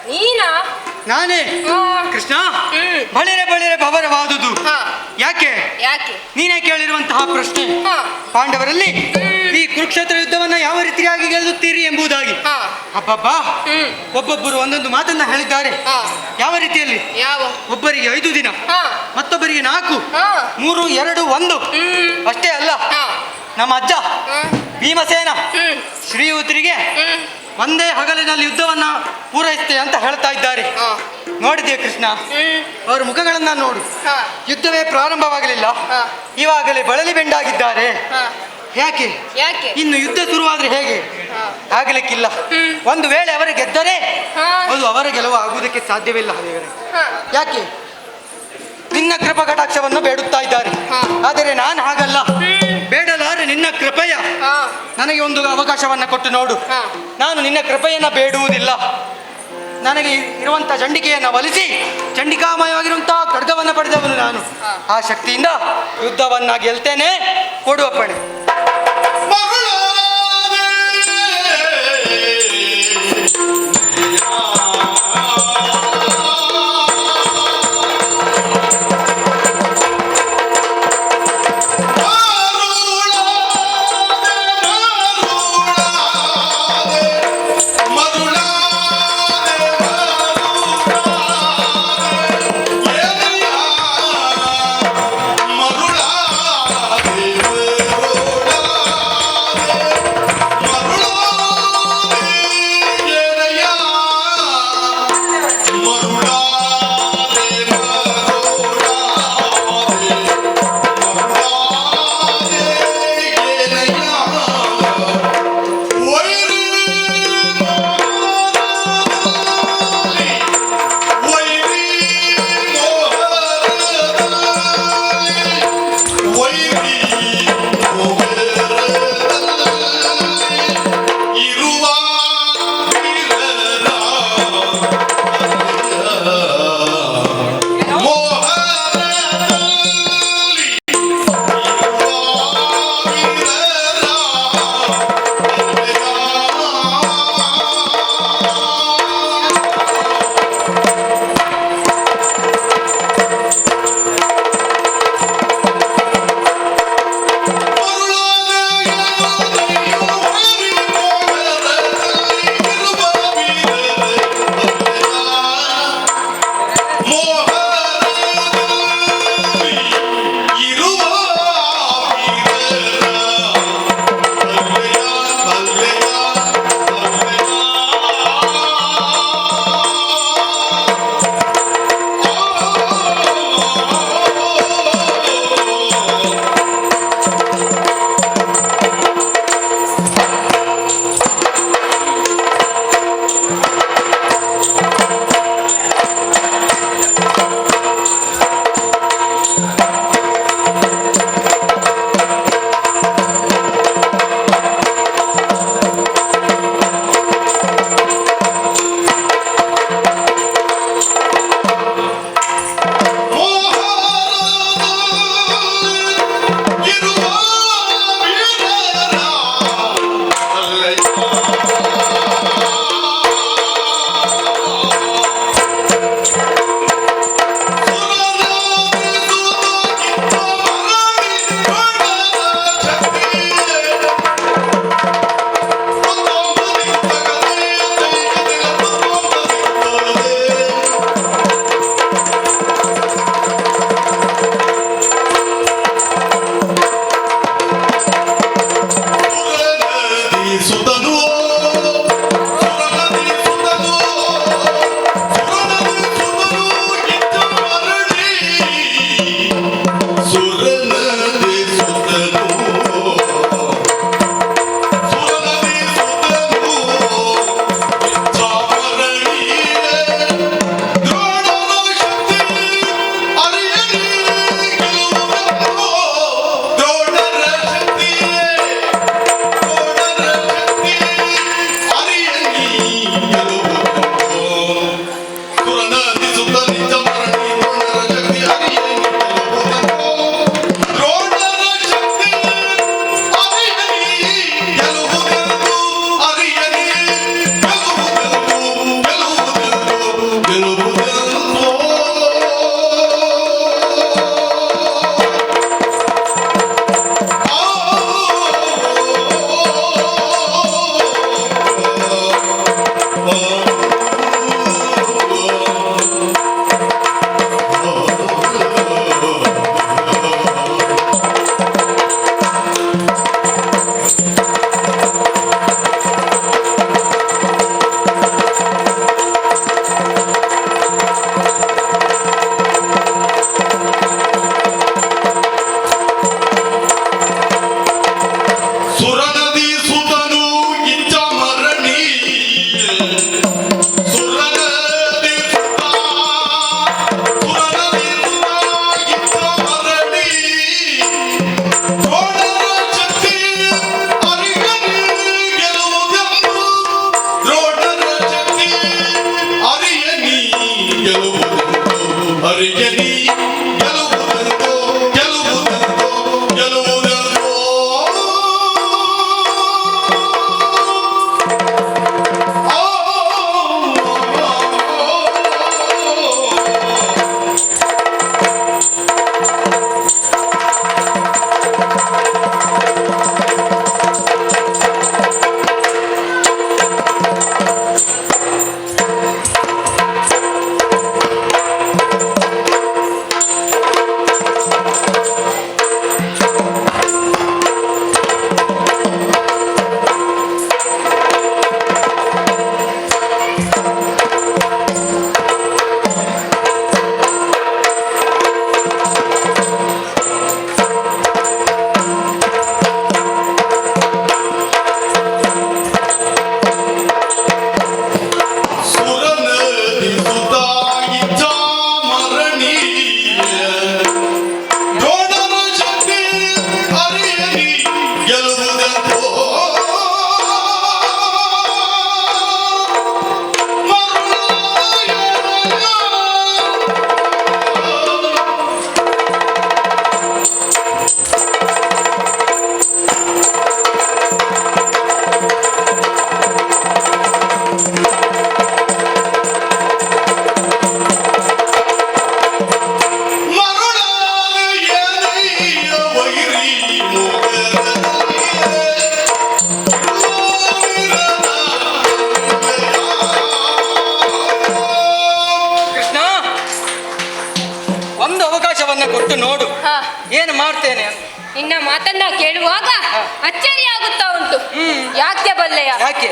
ನೀನಾ? ನಾನೇ ಆ, ಕೃಷ್ಣ. ಹ್ಮ್. ಬಳಿರೆ ಬಳಿರೆ ಬವರವಾದುದು ಹಾ. ಯಾಕೆ? ಯಾಕೆ? ನೀನೇ ಕೇಳಿರುವಂತಹ ಪ್ರಶ್ನೆ ಹಾ. ಪಾಂಡವರಲ್ಲಿ ಈ ಕುರುಕ್ಷೇತ್ರ ಯುದ್ಧವನ್ನ ಯಾವ ರೀತಿಯಾಗಿ ಗೆಲ್ಲುತ್ತೀರಿ ಎಂಬುದಾಗಿ. ಹಾ. ಅಬ್ಬಬ್ಬಾ, ಹ್ಮ್. ಒಬ್ಬೊಬ್ಬರು ಒಂದೊಂದು ಮಾತನ್ನ ಹೇಳಿದ್ದಾರೆ. ಹಾ. ಯಾವ ರೀತಿಯಲ್ಲಿ? ಯಾವ? ಒಬ್ಬರಿಗೆ 5 ದಿನ, ಹಾ. ಮತ್ತೊಬ್ಬರಿಗೆ 4, ಹಾ. 3, 2, 1. ಅಷ್ಟೇ ಅಲ್ಲ, ಹಾ. ನಮ್ಮ ಅಜ್ಜ ಹಾ. ಭೀಮಸೇನ ಹ್ಮ್. ಶ್ರೀಯುತರಿಗೆ ಹ್ಮ್. ಒಂದೇ ಹಗಲಿನಲ್ಲಿ ಯುದ್ಧವನ್ನ ಪೂರೈಸುತ್ತೆ ಅಂತ ಹೇಳ್ತಾ ಇದ್ದಾರೆ. ಹಾ. ನೋಡಿದೆ ಕೃಷ್ಣ, ಹ್ಮ್. ಅವರ ಮುಖಗಳನ್ನ ನೋಡು. ಹಾ. ಯುದ್ಧವೇ ಪ್ರಾರಂಭವಾಗಲಿಲ್ಲ, ಹಾ. ಇವಾಗಲೇ ಬಳಲಿ ಬೆಂಡಾಗಿದ್ದಾರೆ. ಹಾ. ಯಾಕೆ? ಯಾಕೆ? ಇನ್ನು ಯುದ್ಧ ಶುರುವಾದ್ರೆ ಹೇಗೆ? ಹಾ. ಆಗಲಿಕ್ಕಿಲ್ಲ. ಒಂದು ವೇಳೆ ಅವರು ಗೆದ್ದರೆ ಹಾ. ಅದು ಅವರ ಗೆಲುವು ಆಗುವುದಕ್ಕೆ ಸಾಧ್ಯವಿಲ್ಲ. ದೇವರೇ, ಹಾ. ಯಾಕೆ? ನಿನ್ನ ಕೃಪಾ ಕಟಾಕ್ಷವನ್ನು ಬೇಡುತ್ತಾ ಇದ್ದಾರೆ. ಹಾ. ಆದರೆ ನಾನು ಹಾಗಲ್ಲ, ಬೇಡಲಾರೆ ನಿನ್ನ ಕೃಪೆಯ. ಹಾ. ನನಗೆ ಒಂದು ಅವಕಾಶವನ್ನ ಕೊಟ್ಟು ನೋಡು. ಹಾ. ನಾನು ನಿನ್ನ ಕೃಪೆಯನ್ನ ಬೇಡುವುದಿಲ್ಲ. ನನಗೆ ಇರುವಂತಹ ಚಂಡಿಕೆಯನ್ನ ಒಲಿಸಿ ಚಂಡಿಕಾಮಯವಾಗಿರುವಂತಹ ಖಡ್ಗವನ್ನ ಪಡೆದವನು ನಾನು. ಆ ಶಕ್ತಿಯಿಂದ ಯುದ್ಧವನ್ನ ಗೆಲ್ತೇನೆ. ಕೊಡು ಅಪ್ಪಣೆ. ಮರುಳಾದೆ ಮಾತನ್ನ ಕೇಳುವಾಗ ಅಚ್ಚರಿಯಾಗುತ್ತಾ ಉಂಟು. ಯಾಕೆ ಬಲ್ಲೆಯ? ಯಾಕೆ?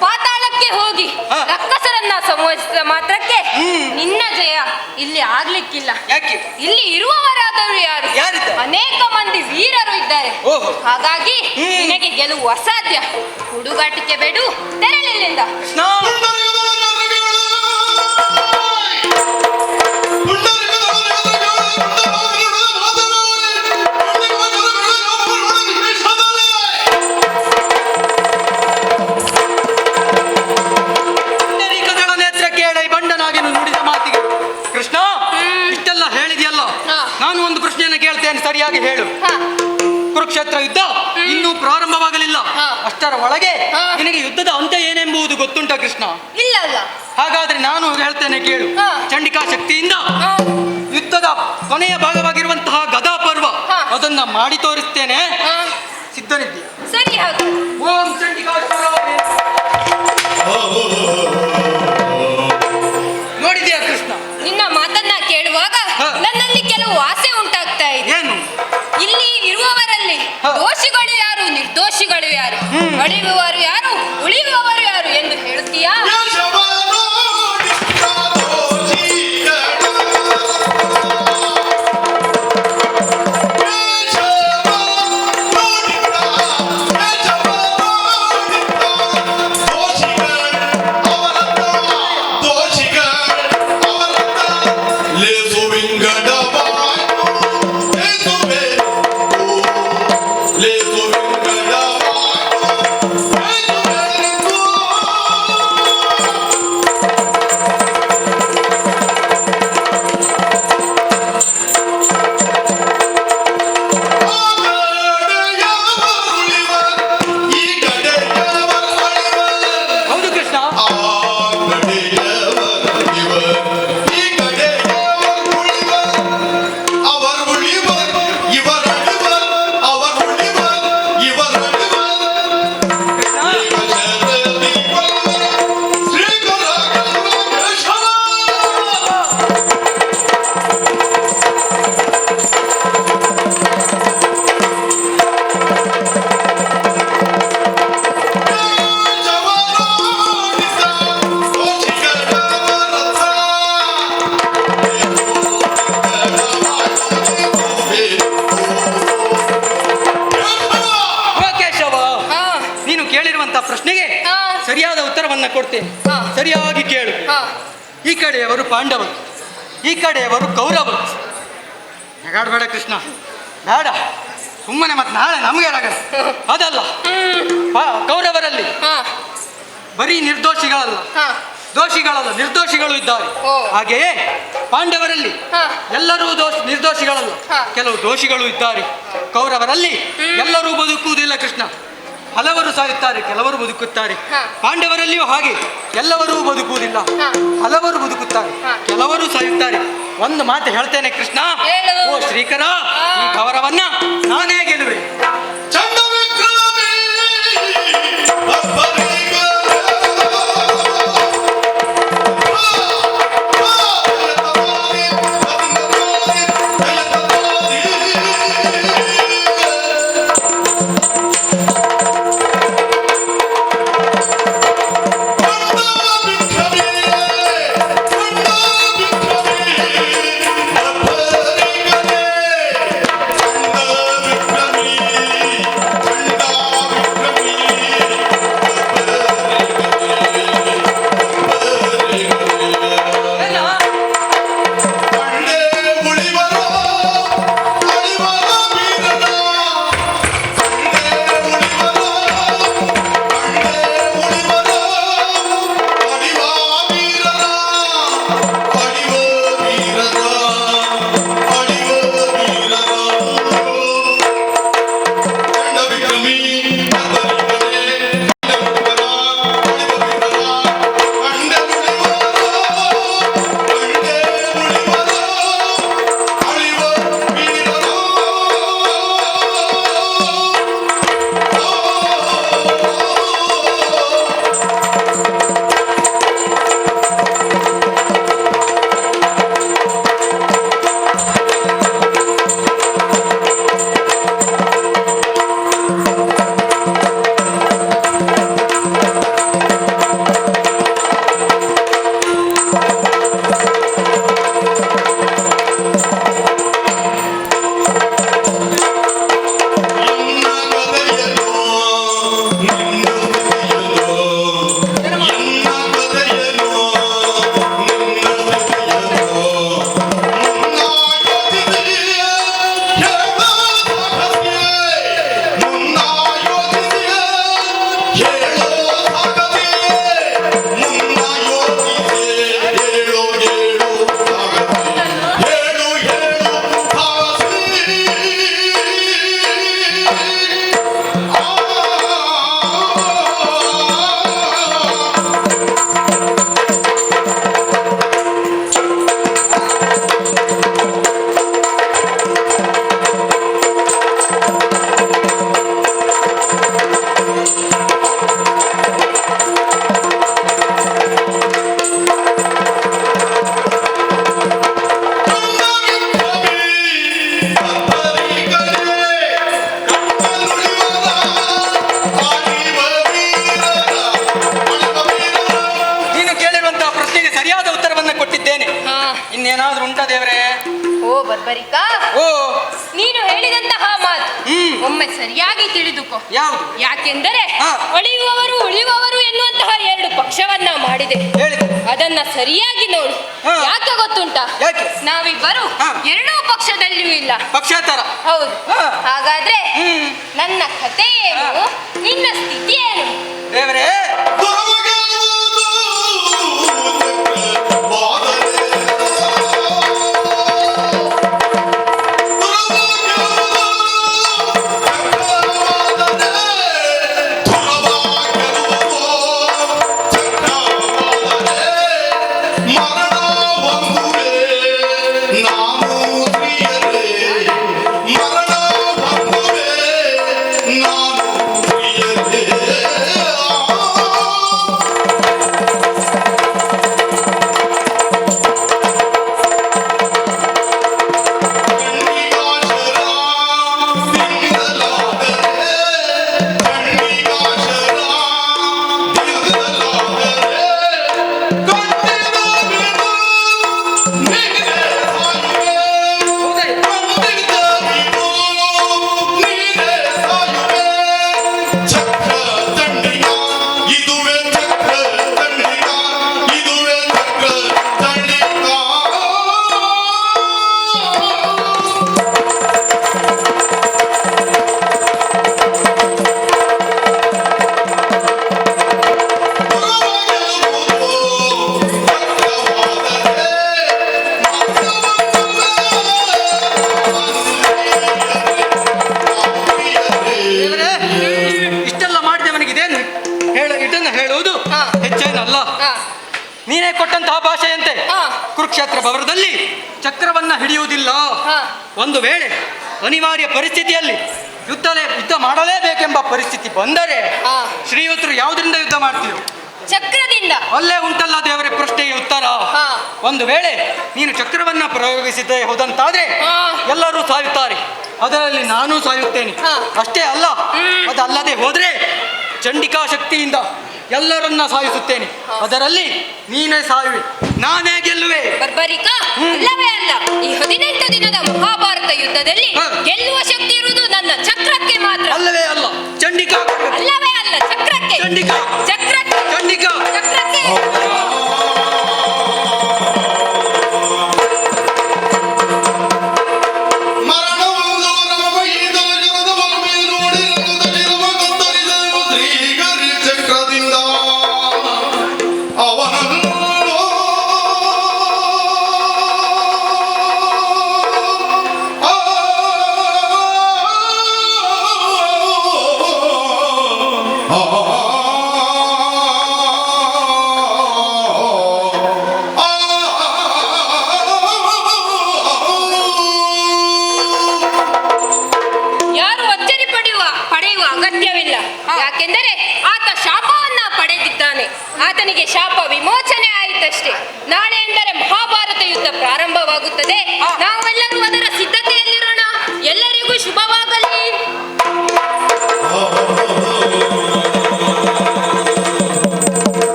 ಪಾತಾಳಕ್ಕೆ ಹೋಗಿ ಹಾ. ರಕ್ಕಸರನ್ನ ಸಂವಹಿಸಿದ ಮಾತ್ರಕ್ಕೆ ನಿನ್ನ ಜಯ ಇಲ್ಲಿ ಆಗ್ಲಿಕ್ಕಿಲ್ಲ. ಯಾಕೆ? ಇಲ್ಲಿ ಇರುವವರಾದರೂ ಯಾರು? ಯಾರಿದ್ದಾರೆ? ಅನೇಕ ಮಂದಿ ವೀರರು ಇದ್ದಾರೆ. ಓಹೋ. ಹಾಗಾಗಿ ನಿನಗೆ ಗೆಲುವು ಅಸಾಧ್ಯ. ಹುಡುಗಾಟಿಕೆ ಬೇಡು, ತೆರಳಿಲ್ಲಿಂದ. ಕೃಷ್ಣ ಪುಂಡರೀಕಗಳ ನೇತ್ರ ಕೇಳಿ ಬಂಡನಾಗಿ ನುಡಿದ ಮಾತಿಗೆ ಕೃಷ್ಣ ಇಷ್ಟೆಲ್ಲ ಹೇಳಿದೆಯಲ್ಲ, ಹಾ. ನಾನು ಒಂದು ಪ್ರಶ್ನೆಯನ್ನು ಕೇಳ್ತೇನೆ, ಸರಿಯಾಗಿ ಹೇಳು. ಹಾ. ಕುರುಕ್ಷೇತ್ರ ಯುದ್ಧ ಇನ್ನೂ ಪ್ರಾರಂಭವಾಗಲಿಲ್ಲ. ಹಾ. ಅಷ್ಟರ ಒಳಗೆ ಹಾ. ನಿನಗೆ ಯುದ್ಧದ ಅಂತ್ಯ ಏನೆಂಬುದು ಗೊತ್ತುಂಟ ಕೃಷ್ಣ? ಇಲ್ಲಲ್ಲ. ಹಾಗಾದ್ರೆ ನಾನು ಹೇಳ್ತೇನೆ ಕೇಳು. ಹಾ. ಚಂಡಿಕಾ ಶಕ್ತಿಯಿಂದ ಹಾ. ಯುದ್ಧದ ಕೊನೆಯ ಭಾಗವಾಗಿರುವಂತಹ ಗದಾ ಪರ್ವ ಹಾ. ಅದನ್ನ ಮಾಡಿ ತೋರಿಸ್ತೇನೆ. ಹಾ. ಸಿದ್ಧನಿದ್ದೀಯ? ಸರಿ ಹಾಗೆ. ಓಂ ಚಂಡಿಕಾಶ್ವರ. ನೋಡಿದ್ಯಾ ಕೃಷ್ಣ? ನಿನ್ನ ಮಾತನ್ನ ಕೇಳುವಾಗ ಹಾ. ನನ್ನಲ್ಲಿ ಕೆಲವು ಆಸೆ ಉಂಟಾಗ್ತಾ ಇದೆ. ಏನು? ಇಲ್ಲಿ ಇರುವವರಲ್ಲಿ ಹಾ. ದೋಷಿಗಳು ಯಾರು, ನಿರ್ದೋಷಿಗಳು ಯಾರು, ಅಳಿಯುವವರು ಯಾರು, ಉಳಿಯುವವರು ಯಾರು ಎಂದು ಹೇಳುತ್ತೀಯಾ? ಹೌದು ಕೃಷ್ಣ. ಓ ಕೇಶವ, ಹಾ. ನೀನು ಕೇಳಿರುವಂತಹ ಪ್ರಶ್ನೆಗೆ ಹಾ. ಸರಿಯಾದ ಉತ್ತರವನ್ನ ಕೊಡ್ತೇನೆ. ಹಾ. ಸರಿಯಾಗಿ ಕೇಳು. ಹಾ. ಈ ಕಡೆಯವರು ಪಾಂಡವರು, ಈ ಕಡೆಯವರು ಕೌರವರು. ನಗಾಡ್ಬೇಡ ಕೃಷ್ಣ, ಬೇಡ. ಸುಮ್ಮನೆ ಮತ್ತೆ ನಾಳೆ ನಮಗೆ ಅದಲ್ಲ. ಕೌರವರಲ್ಲಿ ಹಾ. ಬರೀ ನಿರ್ದೋಷಿಗಳಲ್ಲ, ಹಾ. ದೋಷಿಗಳಲ್ಲ, ನಿರ್ದೋಷಿಗಳು ಇದ್ದಾರೆ. ಓ. ಹಾಗೆಯೇ ಪಾಂಡವರಲ್ಲಿ ಹಾ. ಎಲ್ಲರೂ ನಿರ್ದೋಷಿಗಳಲ್ಲ, ಹಾ. ಕೆಲವು ದೋಷಿಗಳು ಇದ್ದಾರೆ. ಕೌರವರಲ್ಲಿ ಎಲ್ಲರೂ ಬದುಕುವುದಿಲ್ಲ ಕೃಷ್ಣ, ಹಲವರು ಸಾಯುತ್ತಾರೆ, ಕೆಲವರು ಬದುಕುತ್ತಾರೆ. ಹಾ. ಪಾಂಡವರಲ್ಲಿಯೂ ಹಾಗೆ ಎಲ್ಲರೂ ಬದುಕುವುದಿಲ್ಲ, ಹಾ. ಹಲವರು ಬದುಕುತ್ತಾರೆ, ಹಾ. ಕೆಲವರು ಸಾಯುತ್ತಾರೆ. ಒಂದು ಮಾತು ಹೇಳ್ತೇನೆ ಕೃಷ್ಣ, ಹೇಳು. ಓ ಶ್ರೀಕರ, ಈ ಕವರವನ್ನ ನಾನೇ ಗೆಲ್ಲುವೆ. Vikrami ಏನಾದ್ರೂ ಉಂಟಾ ದೇವ್ರೆ? ಓ ಬರ್ಬರಿಕ, ಓ ನೀನು ಹೇಳಿದಂತಹ ಮಾತು ಒಮ್ಮೆ ಸರಿಯಾಗಿ ತಿಳಿದುಕೋ. ಯಾವುದು? ಯಾಕೆಂದರೆ ಹಾ. ಅಳಿಯುವವರು ಉಳಿಯುವವರು ಎನ್ನುವಂತಹ ಎರಡು ಪಕ್ಷವನ್ನ ಮಾಡಿದೆ. ಹೇಳಿದೆ. ಅದನ್ನ ಸರಿಯಾಗಿ ನೋಡು. ಹಾ. ಯಾಕೆ ಗೊತ್ತುಂಟಾ? ಯಾಕೆ? ನಾವಿಬ್ಬರು ಹಾ. ಎರಡೂ ಪಕ್ಷದಲ್ಲಿಯೂ ಇಲ್ಲ. ಪಕ್ಷಾಂತರ. ಹೌದು. ಹಾ. ಹಾಗಾದ್ರೆ ನನ್ನ ಕಥೆ ಏನು, ಹಾ. ನಿನ್ನ ಸ್ಥಿತಿ ಏನು? ದೇವರೇ ನೀನೇ ಕೊಟ್ಟಂತಹ ಭಾಷೆಯಂತೆ ಕುರುಕ್ಷೇತ್ರ ಭವನದಲ್ಲಿ ಚಕ್ರವನ್ನ ಹಿಡಿಯುವುದಿಲ್ಲ. ಒಂದು ವೇಳೆ ಅನಿವಾರ್ಯ ಪರಿಸ್ಥಿತಿಯಲ್ಲಿ ಯುದ್ಧ ಮಾಡಲೇಬೇಕೆಂಬ ಪರಿಸ್ಥಿತಿ ಬಂದರೆ ಶ್ರೀಯುತರು ಯಾವುದರಿಂದ ಯುದ್ಧ ಮಾಡ್ತೀವಿ? ಚಕ್ರದಿಂದ. ಅಲ್ಲೇ ಉಂಟಲ್ಲ ದೇವರ ಪ್ರಶ್ನೆಗೆ ಉತ್ತರ. ಒಂದು ವೇಳೆ ನೀನು ಚಕ್ರವನ್ನ ಪ್ರಯೋಗಿಸಿದ್ದೆ ಹೋದಂತಾದ್ರೆ ಎಲ್ಲರೂ ಸಾಯುತ್ತಾರೆ, ಅದರಲ್ಲಿ ನಾನೂ ಸಾಯುತ್ತೇನೆ. ಅಷ್ಟೇ ಅಲ್ಲ, ಅದಲ್ಲದೆ ಹೋದ್ರೆ ಚಂಡಿಕಾ ಶಕ್ತಿಯಿಂದ ಎಲ್ಲರನ್ನ ಸಾಯಿಸುತ್ತೇನೆ, ಅದರಲ್ಲಿ ನೀನೇ ಸಾಯುವೆ, ನಾನೇ ಗೆಲ್ಲುವೆ. ಬರ್ಬರಿಕ ಅಲ್ಲವೇ ಅಲ್ಲ, ಈ 18 ದಿನದ ಮಹಾಭಾರತ ಯುದ್ಧದಲ್ಲಿ ಗೆಲ್ಲುವ ಶಕ್ತಿ ಇರುವುದು ನನ್ನ ಚಕ್ರಕ್ಕೆ ಮಾತ್ರ. ಅಲ್ಲವೇ ಅಲ್ಲ, ಚಂಡಿಕಾ. ಅಲ್ಲವೇ ಅಲ್ಲ, ಚಕ್ರಕ್ಕೆ. ಚಂಡಿಕಾ. ಚಕ್ರಕ್ಕೆ. ಚಂಡಿಕಾ. ಚಕ್ರಕ್ಕೆ. ಯಾಕೆಂದರೆ ಆತ ಶಾಪವನ್ನ ಪಡೆದಿದ್ದಾನೆ. ಆತನಿಗೆ ಶಾಪ ವಿಮೋಚನೆ